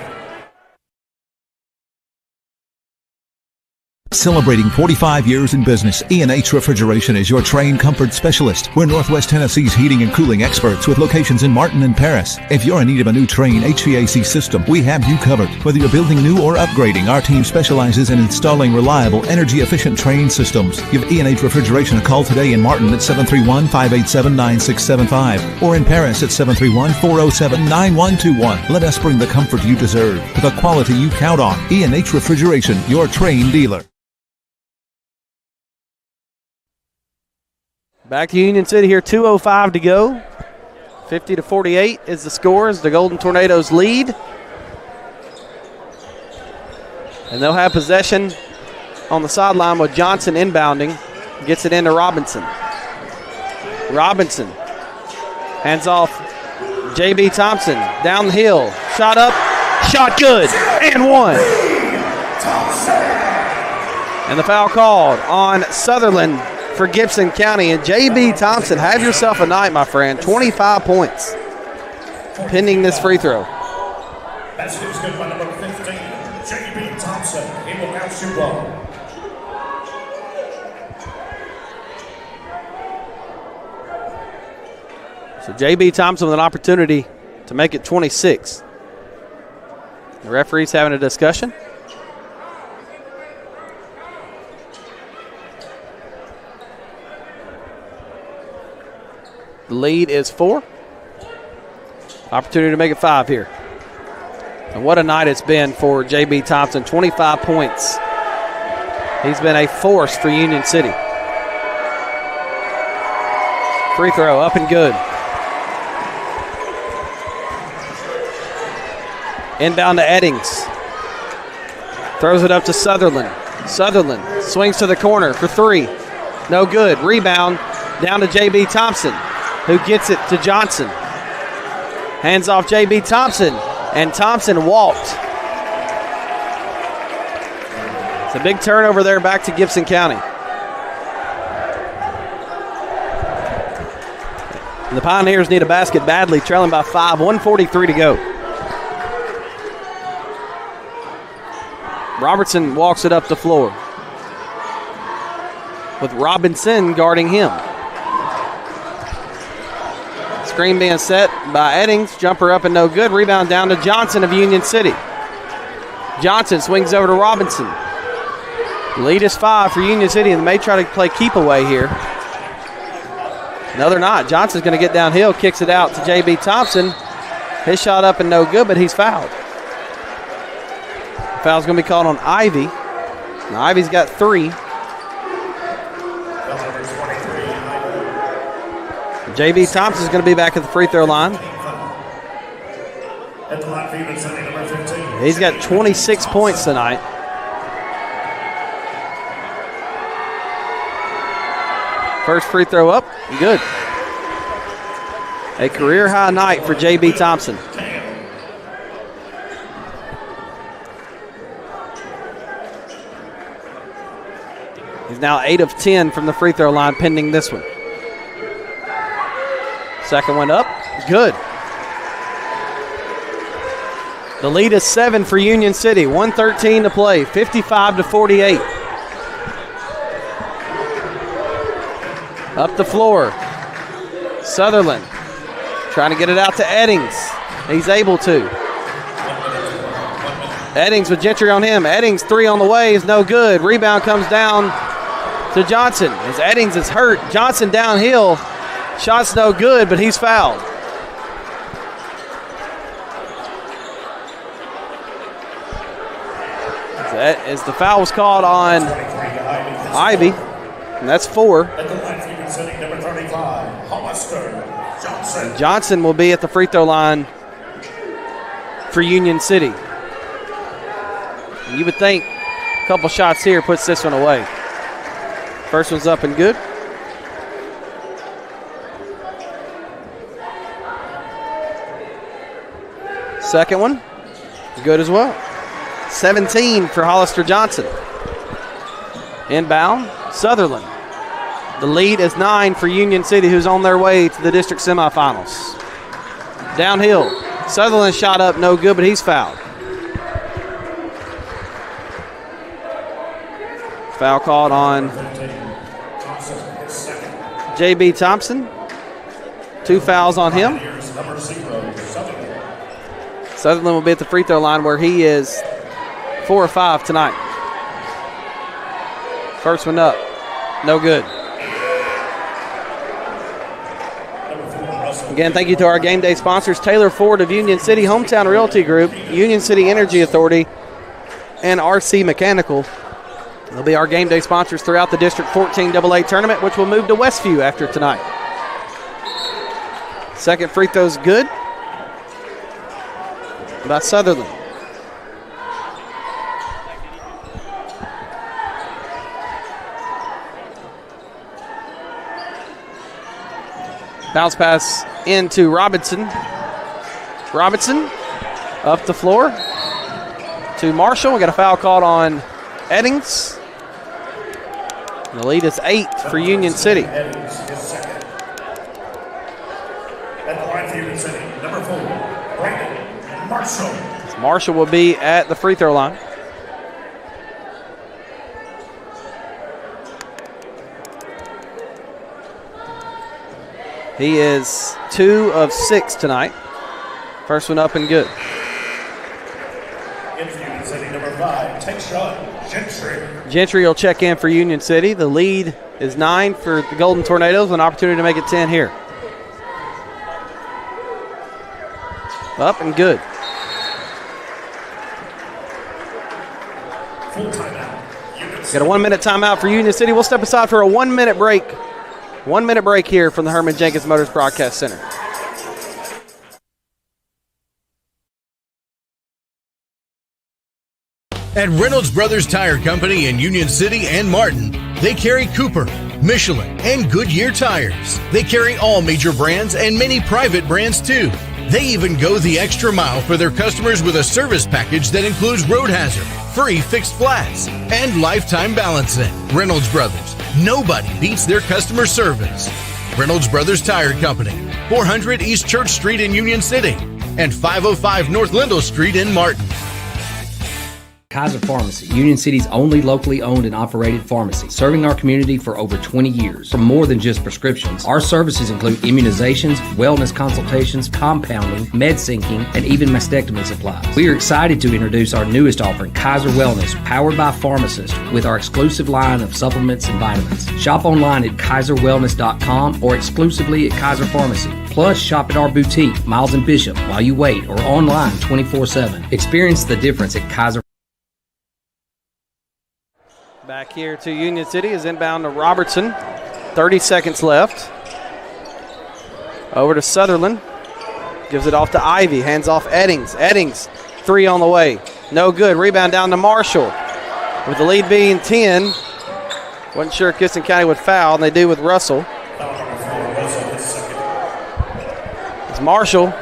Celebrating 45 years in business, E&H Refrigeration is your Train Comfort Specialist. We're Northwest Tennessee's heating and cooling experts with locations in Martin and Paris. If you're in need of a new Train HVAC system, we have you covered. Whether you're building new or upgrading, our team specializes in installing reliable, energy-efficient Train systems. Give E&H Refrigeration a call today in Martin at 731-587-9675 or in Paris at 731-407-9121. Let us bring the comfort you deserve with the quality you count on. E&H Refrigeration, your Train dealer. Back to Union City here, 2:05 to go. 50-48 is the score as the Golden Tornadoes lead. And they'll have possession on the sideline with Johnson inbounding. Gets it into Robinson. Robinson hands off J.B. Thompson down the hill. Shot up, shot good, and one. And the foul called on Sutherland for Gibson County. And J.B. Thompson, have yourself a night, my friend. 25 points pending this free throw. Basket is good by number 15, J.B. Thompson. He will now shoot one. So J.B. Thompson with an opportunity to make it 26. The referee's having a discussion. The lead is 4. Opportunity to make it 5 here. And what a night it's been for J.B. Thompson. 25 points. He's been a force for Union City. Free throw up and good. Inbound to Eddings. Throws it up to Sutherland. Sutherland swings to the corner for 3. No good. Rebound down to J.B. Thompson, who gets it to Johnson. Hands off J.B. Thompson, and Thompson walked. It's a big turnover there back to Gibson County. And the Pioneers need a basket badly, trailing by 5, 1:43 to go. Robertson walks it up the floor with Robinson guarding him. Screen being set by Eddings. Jumper up and no good. Rebound down to Johnson of Union City. Johnson swings over to Robinson. Lead is 5 for Union City, and they may try to play keep away here. No, they're not. Johnson's going to get downhill, kicks it out to J.B. Thompson. His shot up and no good, but he's fouled. Foul's going to be called on Ivy. Now, Ivy's got 3. J.B. Thompson's going to be back at the free throw line. He's got 26 points tonight. First free throw up, good. A career high night for J.B. Thompson. He's now 8 of 10 from the free throw line, pending this one. Second one up, good. The lead is 7 for Union City, 1:13 to play, 55-48. Up the floor, Sutherland trying to get it out to Eddings. He's able to. Eddings with Gentry on him. Eddings 3 on the way is no good. Rebound comes down to Johnson. As Eddings is hurt, Johnson downhill. Shot's no good, but he's fouled. As the foul was called on Ivy, and that's 4. And Johnson will be at the free throw line for Union City. And you would think a couple shots here puts this one away. First one's up and good. Second one, good as well. 17 for Hollister Johnson. Inbound, Sutherland. The lead is 9 for Union City, who's on their way to the district semifinals. Downhill, Sutherland shot up, no good, but he's fouled. Foul called on J.B. Thompson. 2 fouls on him. Sutherland will be at the free throw line where he is 4 or 5 tonight. First one up, no good. Again, thank you to our game day sponsors, Taylor Ford of Union City, Hometown Realty Group, Union City Energy Authority, and RC Mechanical. They'll be our game day sponsors throughout the District 14 AA tournament, which will move to Westview after tonight. Second free throw's good by Sutherland. Bounce pass into Robinson. Robinson up the floor to Marshall. We got a foul called on Eddings. The lead is 8 for Union City. Marshall will be at the free throw line. He is 2 of 6 tonight. First one up and good. Union City, number 5, takes shot, Gentry. Gentry will check in for Union City. The lead is 9 for the Golden Tornadoes. An opportunity to make it 10 here. Up and good. Full timeout. Got a 1-minute timeout for Union City. We'll step aside for a 1-minute break. 1-minute break here from the Herman Jenkins Motors Broadcast Center. At Reynolds Brothers Tire Company in Union City and Martin, they carry Cooper, Michelin, and Goodyear tires. They carry all major brands and many private brands too. They even go the extra mile for their customers with a service package that includes road hazard, free fixed flats, and lifetime balancing. Reynolds Brothers, nobody beats their customer service. Reynolds Brothers Tire Company, 400 East Church Street in Union City, and 505 North Lindell Street in Martin. Kaiser Pharmacy, Union City's only locally owned and operated pharmacy, serving our community for over 20 years. For more than just prescriptions, our services include immunizations, wellness consultations, compounding, med syncing, and even mastectomy supplies. We are excited to introduce our newest offering, Kaiser Wellness, powered by pharmacists, with our exclusive line of supplements and vitamins. Shop online at kaiserwellness.com or exclusively at Kaiser Pharmacy. Plus, shop at our boutique, Miles and Bishop, while you wait, or online 24/7. Experience the difference at Kaiser. Back here to Union City is inbound to Robertson. 30 seconds left. Over to Sutherland. Gives it off to Ivy. Hands off Eddings. Eddings, 3 on the way. No good. Rebound down to Marshall. With the lead being 10. Wasn't sure if Gibson County would foul, and they do with Russell. It's Marshall.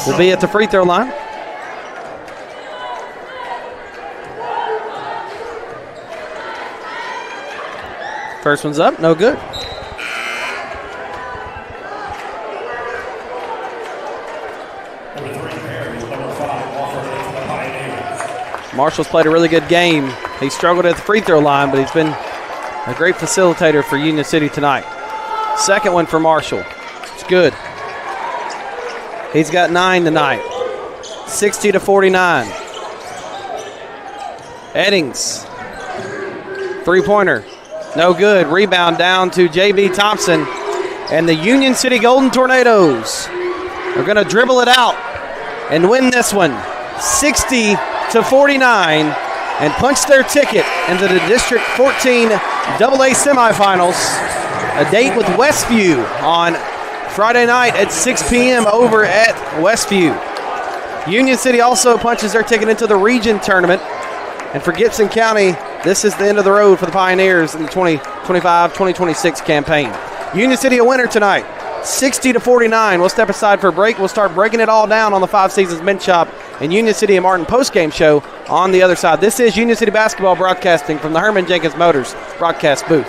Will be at the free throw line. First one's up, no good. Marshall's played a really good game. He struggled at the free throw line, but he's been a great facilitator for Union City tonight. Second one for Marshall. It's good. He's got 9 tonight. 60-49. Eddings. Three-pointer. No good. Rebound down to J.B. Thompson. And the Union City Golden Tornadoes are going to dribble it out and win this one 60-49 and punch their ticket into the District 14 AA semifinals. A date with Westview on Friday night at 6 p.m. over at Westview. Union City also punches their ticket into the region tournament. And for Gibson County, this is the end of the road for the Pioneers in the 2025-2026 campaign. Union City a winner tonight, 60-49. We'll step aside for a break. We'll start breaking it all down on the Five Seasons Men's Shop and Union City and Martin postgame show on the other side. This is Union City basketball broadcasting from the Herman Jenkins Motors broadcast booth.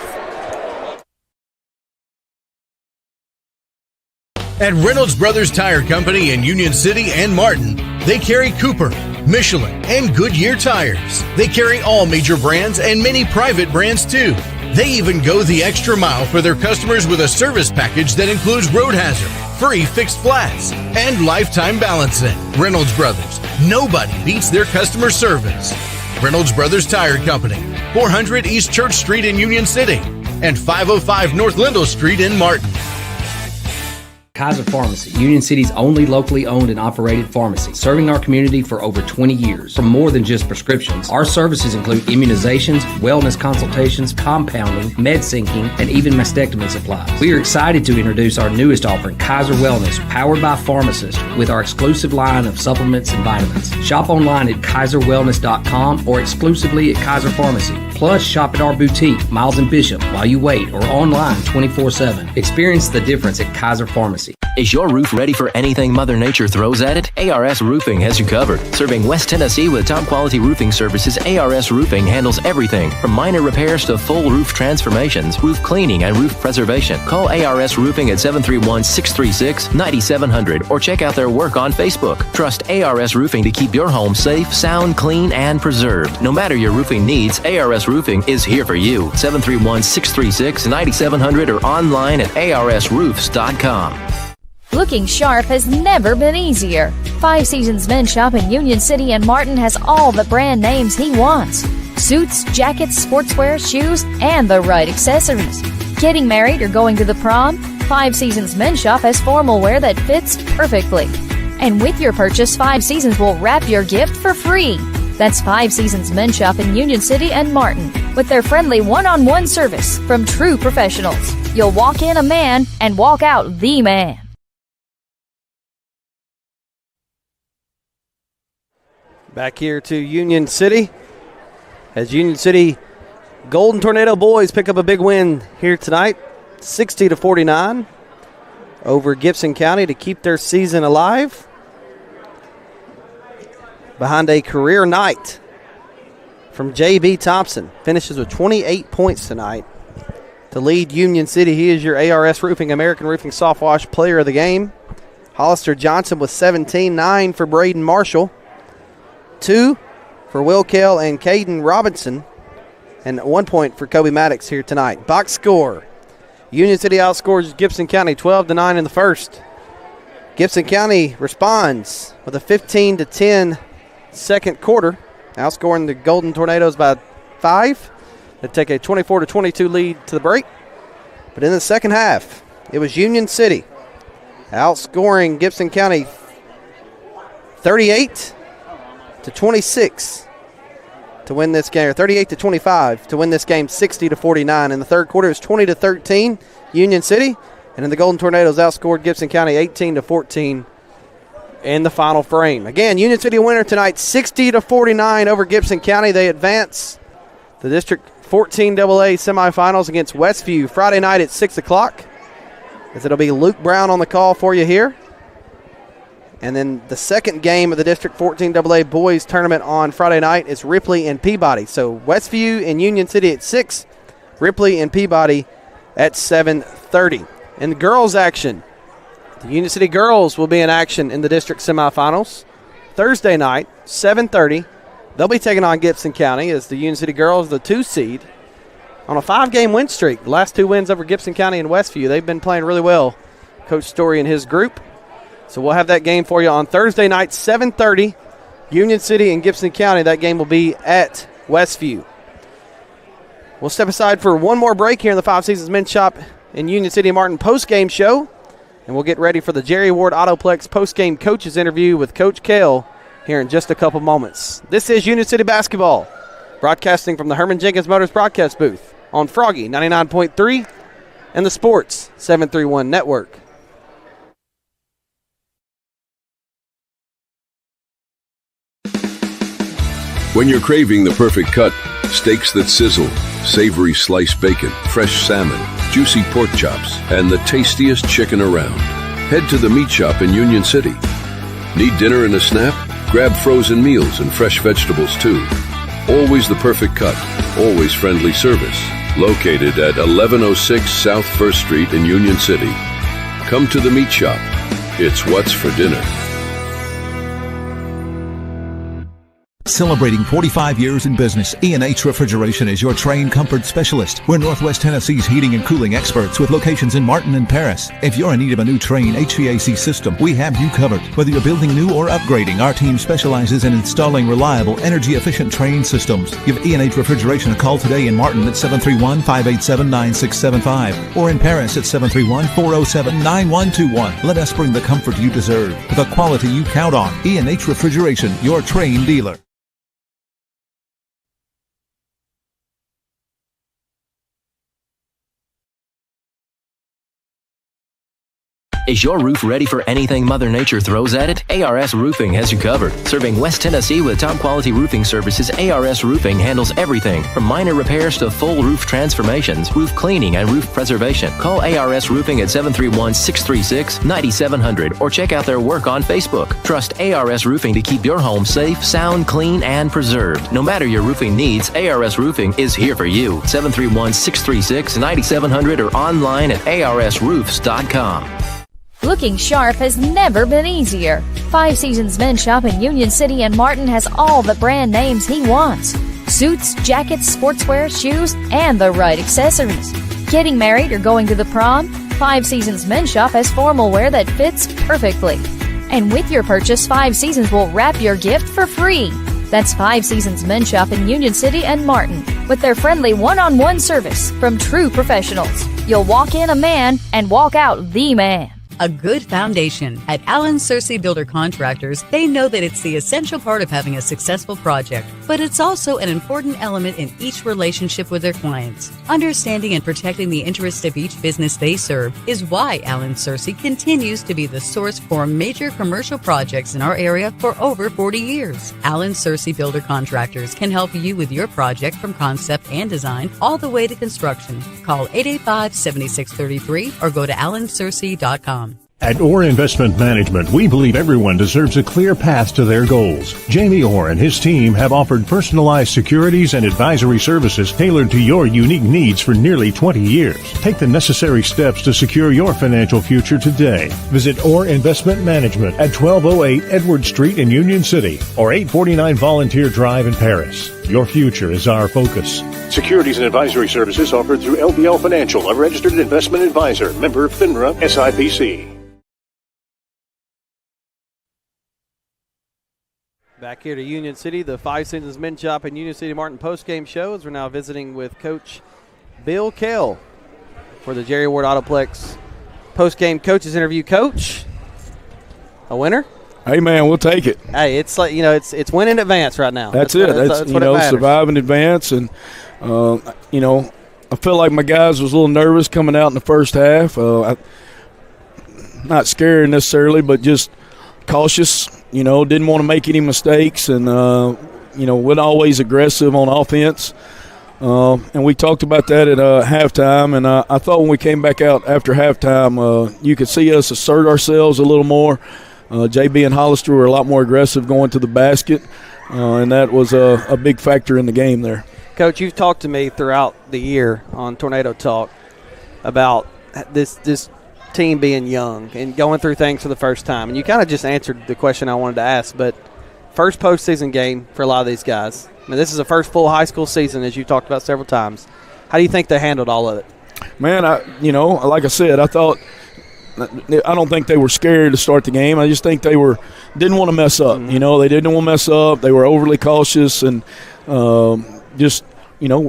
At Reynolds Brothers Tire Company in Union City and Martin, they carry Cooper, Michelin, and Goodyear tires. They carry all major brands and many private brands too. They even go the extra mile for their customers with a service package that includes road hazard, free fixed flats, and lifetime balancing. Reynolds Brothers, nobody beats their customer service. Reynolds Brothers Tire Company, 400 East Church Street in Union City and 505 North Lindell Street in Martin. Kaiser Pharmacy, Union City's only locally owned and operated pharmacy, serving our community for over 20 years. For more than just prescriptions, our services include immunizations, wellness consultations, compounding, med syncing, and even mastectomy supplies. We are excited to introduce our newest offering, Kaiser Wellness, powered by pharmacists, with our exclusive line of supplements and vitamins. Shop online at kaiserwellness.com or exclusively at Kaiser Pharmacy. Plus, shop at our boutique, Miles and Bishop, while you wait, or online 24/7. Experience the difference at Kaiser Pharmacy. Is your roof ready for anything Mother Nature throws at it? ARS Roofing has you covered. Serving West Tennessee with top quality roofing services, ARS Roofing handles everything from minor repairs to full roof transformations, roof cleaning, and roof preservation. Call ARS Roofing at 731-636-9700 or check out their work on Facebook. Trust ARS Roofing to keep your home safe, sound, clean, and preserved. No matter your roofing needs, ARS Roofing is here for you. 731-636-9700 or online at arsroofs.com. Looking sharp has never been easier. Five Seasons Men's Shop in Union City and Martin has all the brand names he wants. Suits, jackets, sportswear, shoes, and the right accessories. Getting married or going to the prom? Five Seasons Men's Shop has formal wear that fits perfectly. And with your purchase, Five Seasons will wrap your gift for free. That's Five Seasons Men's Shop in Union City and Martin, with their friendly one-on-one service from true professionals. You'll walk in a man and walk out the man. Back here to Union City, as Union City Golden Tornado boys pick up a big win here tonight, 60-49 over Gibson County to keep their season alive. Behind a career night from J.B. Thompson, finishes with 28 points tonight to lead Union City. He is your ARS Roofing American Roofing Soft Wash Player of the Game. Hollister Johnson with 17, 9 for Braden Marshall, 2 for Will Kell and Caden Robinson, and 1 point for Kobe Maddox here tonight. Box score, Union City outscores Gibson County 12-9 in the first. Gibson County responds with a 15-10 second quarter, outscoring the Golden Tornadoes by 5. They take a 24-22 lead to the break. But in the second half, it was Union City outscoring Gibson County 38-26 to win this game, or 38-25 to win this game 60-49. In the third quarter, it was 20-13 Union City, and then the Golden Tornadoes outscored Gibson County 18-14 in the final frame. Again, Union City winner tonight, 60-49 over Gibson County. They advance the District 14 AA semifinals against Westview Friday night at 6 o'clock. As it'll be Luke Brown on the call for you here. And then the second game of the District 14 AA boys tournament on Friday night is Ripley and Peabody. So Westview and Union City at 6, Ripley and Peabody at 7:30. In the girls action, the Union City girls will be in action in the district semifinals Thursday night, 7:30. They'll be taking on Gibson County as the Union City girls, the 2 seed, on a 5-game win streak. The last 2 wins over Gibson County and Westview. They've been playing really well, Coach Story and his group. So we'll have that game for you on Thursday night, 7:30, Union City and Gibson County. That game will be at Westview. We'll step aside for one more break here in the Five Seasons Men's Shop in Union City Martin post-game show, and we'll get ready for the Jerry Ward Autoplex post-game coaches interview with Coach Kell here in just a couple moments. This is Union City Basketball, broadcasting from the Herman Jenkins Motors broadcast booth on Froggy 99.3 and the Sports 731 Network. When you're craving the perfect cut, steaks that sizzle, savory sliced bacon, fresh salmon, juicy pork chops, and the tastiest chicken around, head to the meat shop in Union City. Need dinner and a snap? Grab frozen meals and fresh vegetables too. Always the perfect cut, always friendly service. Located at 1106 South 1st Street in Union City. Come to the meat shop. It's what's for dinner. Celebrating 45 years in business, E&H Refrigeration is your trained comfort specialist. We're Northwest Tennessee's heating and cooling experts with locations in Martin and Paris. If you're in need of a new Trane HVAC system, we have you covered. Whether you're building new or upgrading, our team specializes in installing reliable, energy-efficient Trane systems. Give E&H Refrigeration a call today in Martin at 731-587-9675 or in Paris at 731-407-9121. Let us bring the comfort you deserve with the quality you count on. E&H Refrigeration, your Trane dealer. Is your roof ready for anything Mother Nature throws at it? ARS Roofing has you covered. Serving West Tennessee with top-quality roofing services, ARS Roofing handles everything from minor repairs to full roof transformations, roof cleaning, and roof preservation. Call ARS Roofing at 731-636-9700 or check out their work on Facebook. Trust ARS Roofing to keep your home safe, sound, clean, and preserved. No matter your roofing needs, ARS Roofing is here for you. 731-636-9700 or online at arsroofs.com. Looking sharp has never been easier. Five Seasons Men's Shop in Union City and Martin has all the brand names he wants. Suits, jackets, sportswear, shoes, and the right accessories. Getting married or going to the prom? Five Seasons Men's Shop has formal wear that fits perfectly. And with your purchase, Five Seasons will wrap your gift for free. That's Five Seasons Men's Shop in Union City and Martin with their friendly one-on-one service from true professionals. You'll walk in a man and walk out the man. A good foundation. At Allen Searcy Builder Contractors, they know that it's the essential part of having a successful project, but it's also an important element in each relationship with their clients. Understanding and protecting the interests of each business they serve is why Allen Searcy continues to be the source for major commercial projects in our area for over 40 years. Allen Searcy Builder Contractors can help you with your project from concept and design all the way to construction. Call 885-7633 or go to allensearcy.com. At Orr Investment Management, we believe everyone deserves a clear path to their goals. Jamie Orr and his team have offered personalized securities and advisory services tailored to your unique needs for nearly 20 years. Take the necessary steps to secure your financial future today. Visit Orr Investment Management at 1208 Edward Street in Union City or 849 Volunteer Drive in Paris. Your future is our focus. Securities and advisory services offered through LBL Financial, a registered investment advisor, member FINRA SIPC. Back here to Union City, the Five Seasons Men's Shop and Union City Martin postgame shows. We're now visiting with Coach Bill Kell for the Jerry Ward Autoplex postgame coaches interview. Coach, a winner? Hey man, we'll take it. Hey, it's like, it's win in advance right now. That's it. That's what it matters. Survive in advance, and I felt like my guys was a little nervous coming out in the first half. Not scared necessarily, but just cautious. Didn't want to make any mistakes, and wasn't always aggressive on offense. And we talked about that at halftime, and I thought when we came back out after halftime, you could see us assert ourselves a little more. JB and Hollister were a lot more aggressive going to the basket, and that was a big factor in the game there. Coach, you've talked to me throughout the year on Tornado Talk about this team being young and going through things for the first time, and you kind of just answered the question I wanted to ask. But first postseason game for a lot of these guys. I mean, this is the first full high school season, as you talked about several times. How do you think they handled all of it? Man, like I said, I don't think they were scared to start the game. I just think they didn't want to mess up. They didn't want to mess up. They were overly cautious and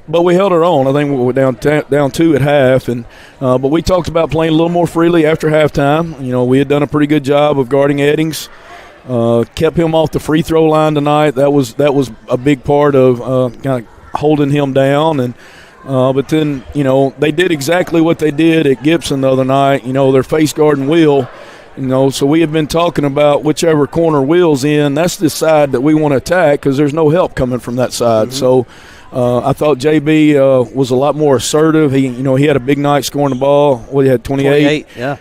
but we held our own. I think we were down two at half, and but we talked about playing a little more freely after halftime. We had done a pretty good job of guarding Eddings, kept him off the free throw line tonight. That was a big part of kind of holding him down, and but then they did exactly what they did at Gibson the other night. Their face guarding Will. So we have been talking about whichever corner Will's in, that's the side that we want to attack because there's no help coming from that side. Mm-hmm. So I thought JB was a lot more assertive. He had a big night scoring the ball. He had 28. Yeah.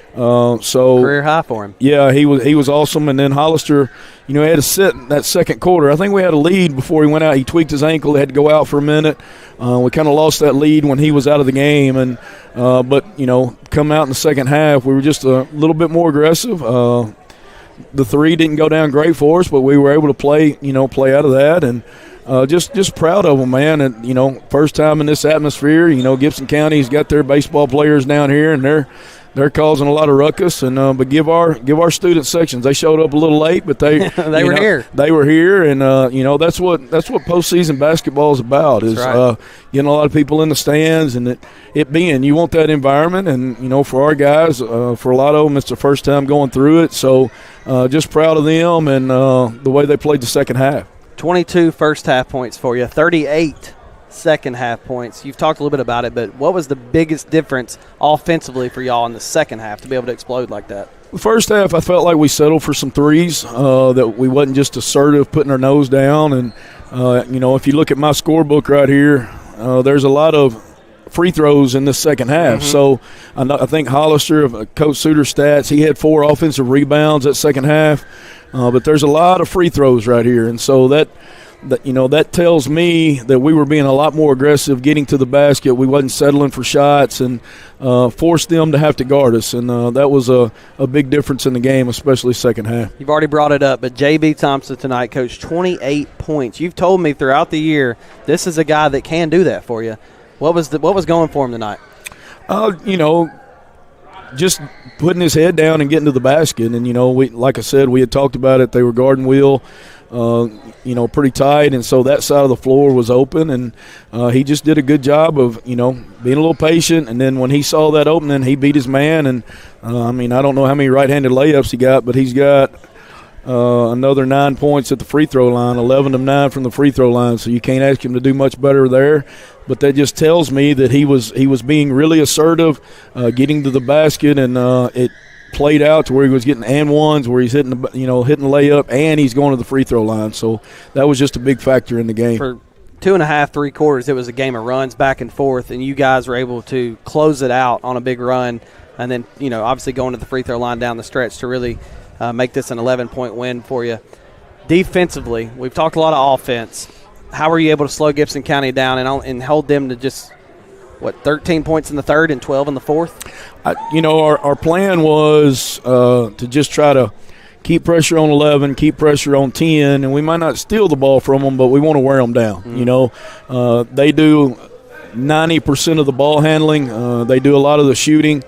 So career high for him. Yeah, he was awesome. And then Hollister, he had to sit in that second quarter. I think we had a lead before he went out. He tweaked his ankle. He had to go out for a minute. We kind of lost that lead when he was out of the game. And but come out in the second half, we were just a little bit more aggressive. The three didn't go down great for us, but we were able to play out of that. And just proud of them, man. And first time in this atmosphere. Gibson County's got their baseball players down here, and they're causing a lot of ruckus. And but give our student sections. They showed up a little late, but they were here. They were here, and that's what postseason basketball is about. Is right. Getting a lot of people in the stands, and it being you want that environment. And for our guys, for a lot of them, it's the first time going through it. So just proud of them and the way they played the second half. 22 first half points for you, 38 second half points. You've talked a little bit about it, but what was the biggest difference offensively for y'all in the second half to be able to explode like that? The first half, I felt like we settled for some threes, that we wasn't just assertive, putting our nose down. And, if you look at my scorebook right here, there's a lot of free throws in this second half. Mm-hmm. So I think Hollister, Coach Suter's stats, he had 4 offensive rebounds that second half. But there's a lot of free throws right here, and so that tells me that we were being a lot more aggressive getting to the basket. We wasn't settling for shots and forced them to have to guard us, and that was a big difference in the game, especially second half. You've already brought it up, but J.B. Thompson tonight, Coach, 28 points. You've told me throughout the year this is a guy that can do that for you. What was going for him tonight? Just putting his head down and getting to the basket. And, like I said, we had talked about it. They were guarding Will, pretty tight. And so that side of the floor was open. And he just did a good job of, being a little patient. And then when he saw that opening, he beat his man. And, I don't know how many right-handed layups he got, but he's got another 9 points at the free throw line, 11 of 9 from the free throw line. So you can't ask him to do much better there. But that just tells me that he was being really assertive, getting to the basket, and it played out to where he was getting and ones, where he's hitting the layup, and he's going to the free throw line. So that was just a big factor in the game. For 2.5, 3 quarters, it was a game of runs back and forth, and you guys were able to close it out on a big run. and then, obviously going to the free throw line down the stretch to really make this an 11-point win for you. Defensively, we've talked a lot of offense. How were you able to slow Gibson County down and hold them to just, 13 points in the third and 12 in the fourth? Our plan was to just try to keep pressure on 11, keep pressure on 10, and we might not steal the ball from them, but we want to wear them down. They do 90% of the ball handling. They do a lot of the shooting.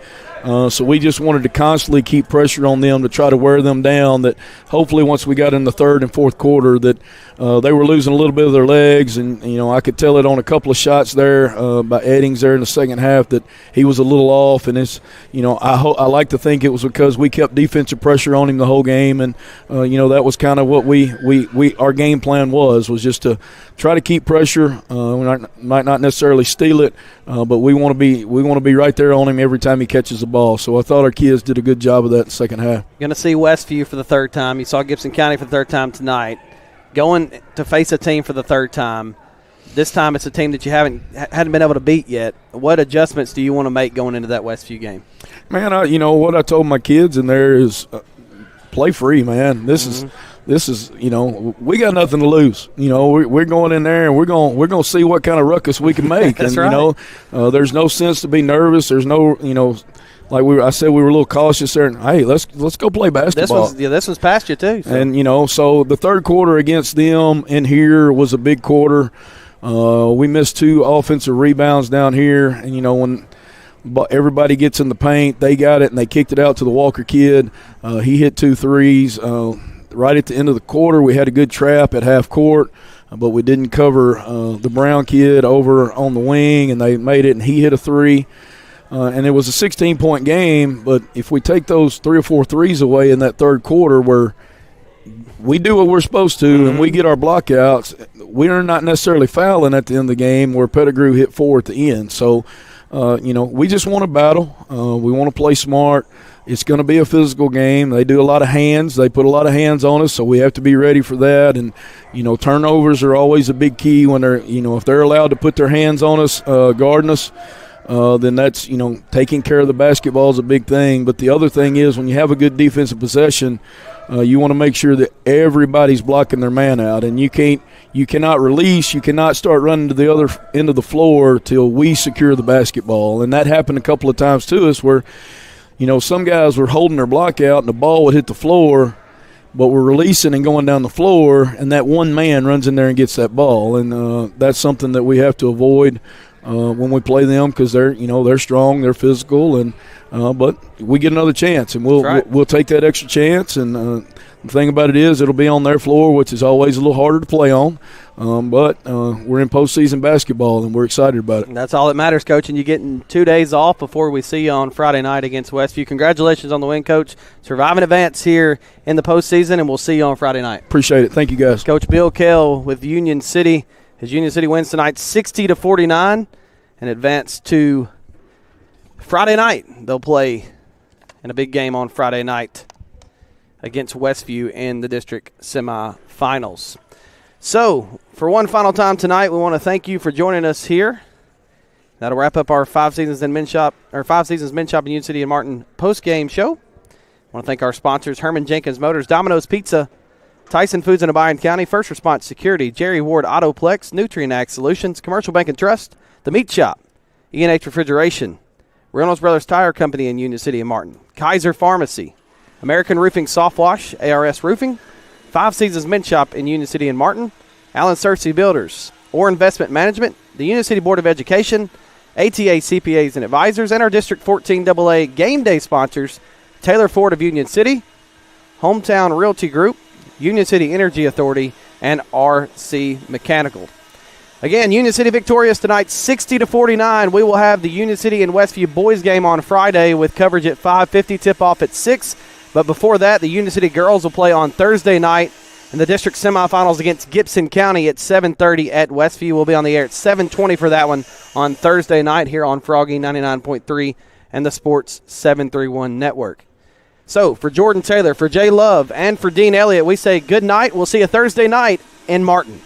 So we just wanted to constantly keep pressure on them to try to wear them down, that hopefully once we got in the third and fourth quarter that they were losing a little bit of their legs. And, I could tell it on a couple of shots there by Eddings there in the second half that he was a little off. And it's, I like to think it was because we kept defensive pressure on him the whole game. And, that was kind of what our game plan was just to try to keep pressure. We might not necessarily steal it, but we want to be right there on him every time he catches the ball. So I thought our kids did a good job of that in the second half. Going to see Westview for the third time. You saw Gibson County for the third time tonight. Going to face a team for the third time. This time it's a team that you hadn't been able to beat yet. What adjustments do you want to make going into that Westview game? Man, what I told my kids in there is play free, man. This is we got nothing to lose. We're going in there and we're going to see what kind of ruckus we can make. That's and right. There's no sense to be nervous. There's no I said we were a little cautious there. And, hey, let's go play basketball. This was past you too. So. And so the third quarter against them in here was a big quarter. We missed 2 offensive rebounds down here, and when everybody gets in the paint, they got it and they kicked it out to the Walker kid. He hit 2 threes. Right at the end of the quarter, we had a good trap at half court, but we didn't cover the Brown kid over on the wing, and they made it, and he hit a 3. And it was a 16-point game, but if we take those 3 or 4 threes away in that third quarter where we do what we're supposed to and we get our blockouts, we're not necessarily fouling at the end of the game where Pettigrew hit 4 at the end. So, we just want to battle. We want to play smart. It's going to be a physical game. They do a lot of hands. They put a lot of hands on us, so we have to be ready for that. And, turnovers are always a big key when they're, if they're allowed to put their hands on us, guarding us, then that's, taking care of the basketball is a big thing. But the other thing is when you have a good defensive possession, you want to make sure that everybody's blocking their man out. And you cannot release, you cannot start running to the other end of the floor till we secure the basketball. And that happened a couple of times to us where, some guys were holding their block out and the ball would hit the floor, but we're releasing and going down the floor, and that one man runs in there and gets that ball. And that's something that we have to avoid when we play them, because they're strong, they're physical, and but we get another chance, and we'll take that extra chance. And the thing about it is, it'll be on their floor, which is always a little harder to play on. But we're in postseason basketball, and we're excited about it. And that's all that matters, Coach. And you're getting 2 days off before we see you on Friday night against Westview. Congratulations on the win, Coach. Survive and advance here in the postseason, and we'll see you on Friday night. Appreciate it. Thank you, guys. Coach Bill Kell with Union City. As Union City wins tonight 60-49 and advance to Friday night. They'll play in a big game on Friday night against Westview in the district semifinals. So, for one final time tonight, we want to thank you for joining us here. That'll wrap up our 5 Seasons Men's Shop in Union City and Martin post-game show. I want to thank our sponsors, Herman Jenkins Motors, Domino's Pizza, Tyson Foods in Obion County, First Response Security, Jerry Ward Autoplex, Nutrient Ag Solutions, Commercial Bank and Trust, The Meat Shop, E&H Refrigeration, Reynolds Brothers Tire Company in Union City and Martin, Kaiser Pharmacy, American Roofing Soft Wash, ARS Roofing, 5 Seasons Men's Shop in Union City and Martin, Allen Searcy Builders, Orr Investment Management, the Union City Board of Education, ATA CPAs and Advisors, and our District 14 AA Game Day sponsors, Taylor Ford of Union City, Hometown Realty Group, Union City Energy Authority, and RC Mechanical. Again, Union City victorious tonight, 60-49. We will have the Union City and Westview boys game on Friday with coverage at 5:50, tip-off at 6. But before that, the Union City girls will play on Thursday night in the district semifinals against Gibson County at 7:30 at Westview. We'll be on the air at 7:20 for that one on Thursday night here on Froggy 99.3 and the Sports 731 Network. So, for Jordan Taylor, for Jay Love, and for Dean Elliott, we say good night. We'll see you Thursday night in Martin.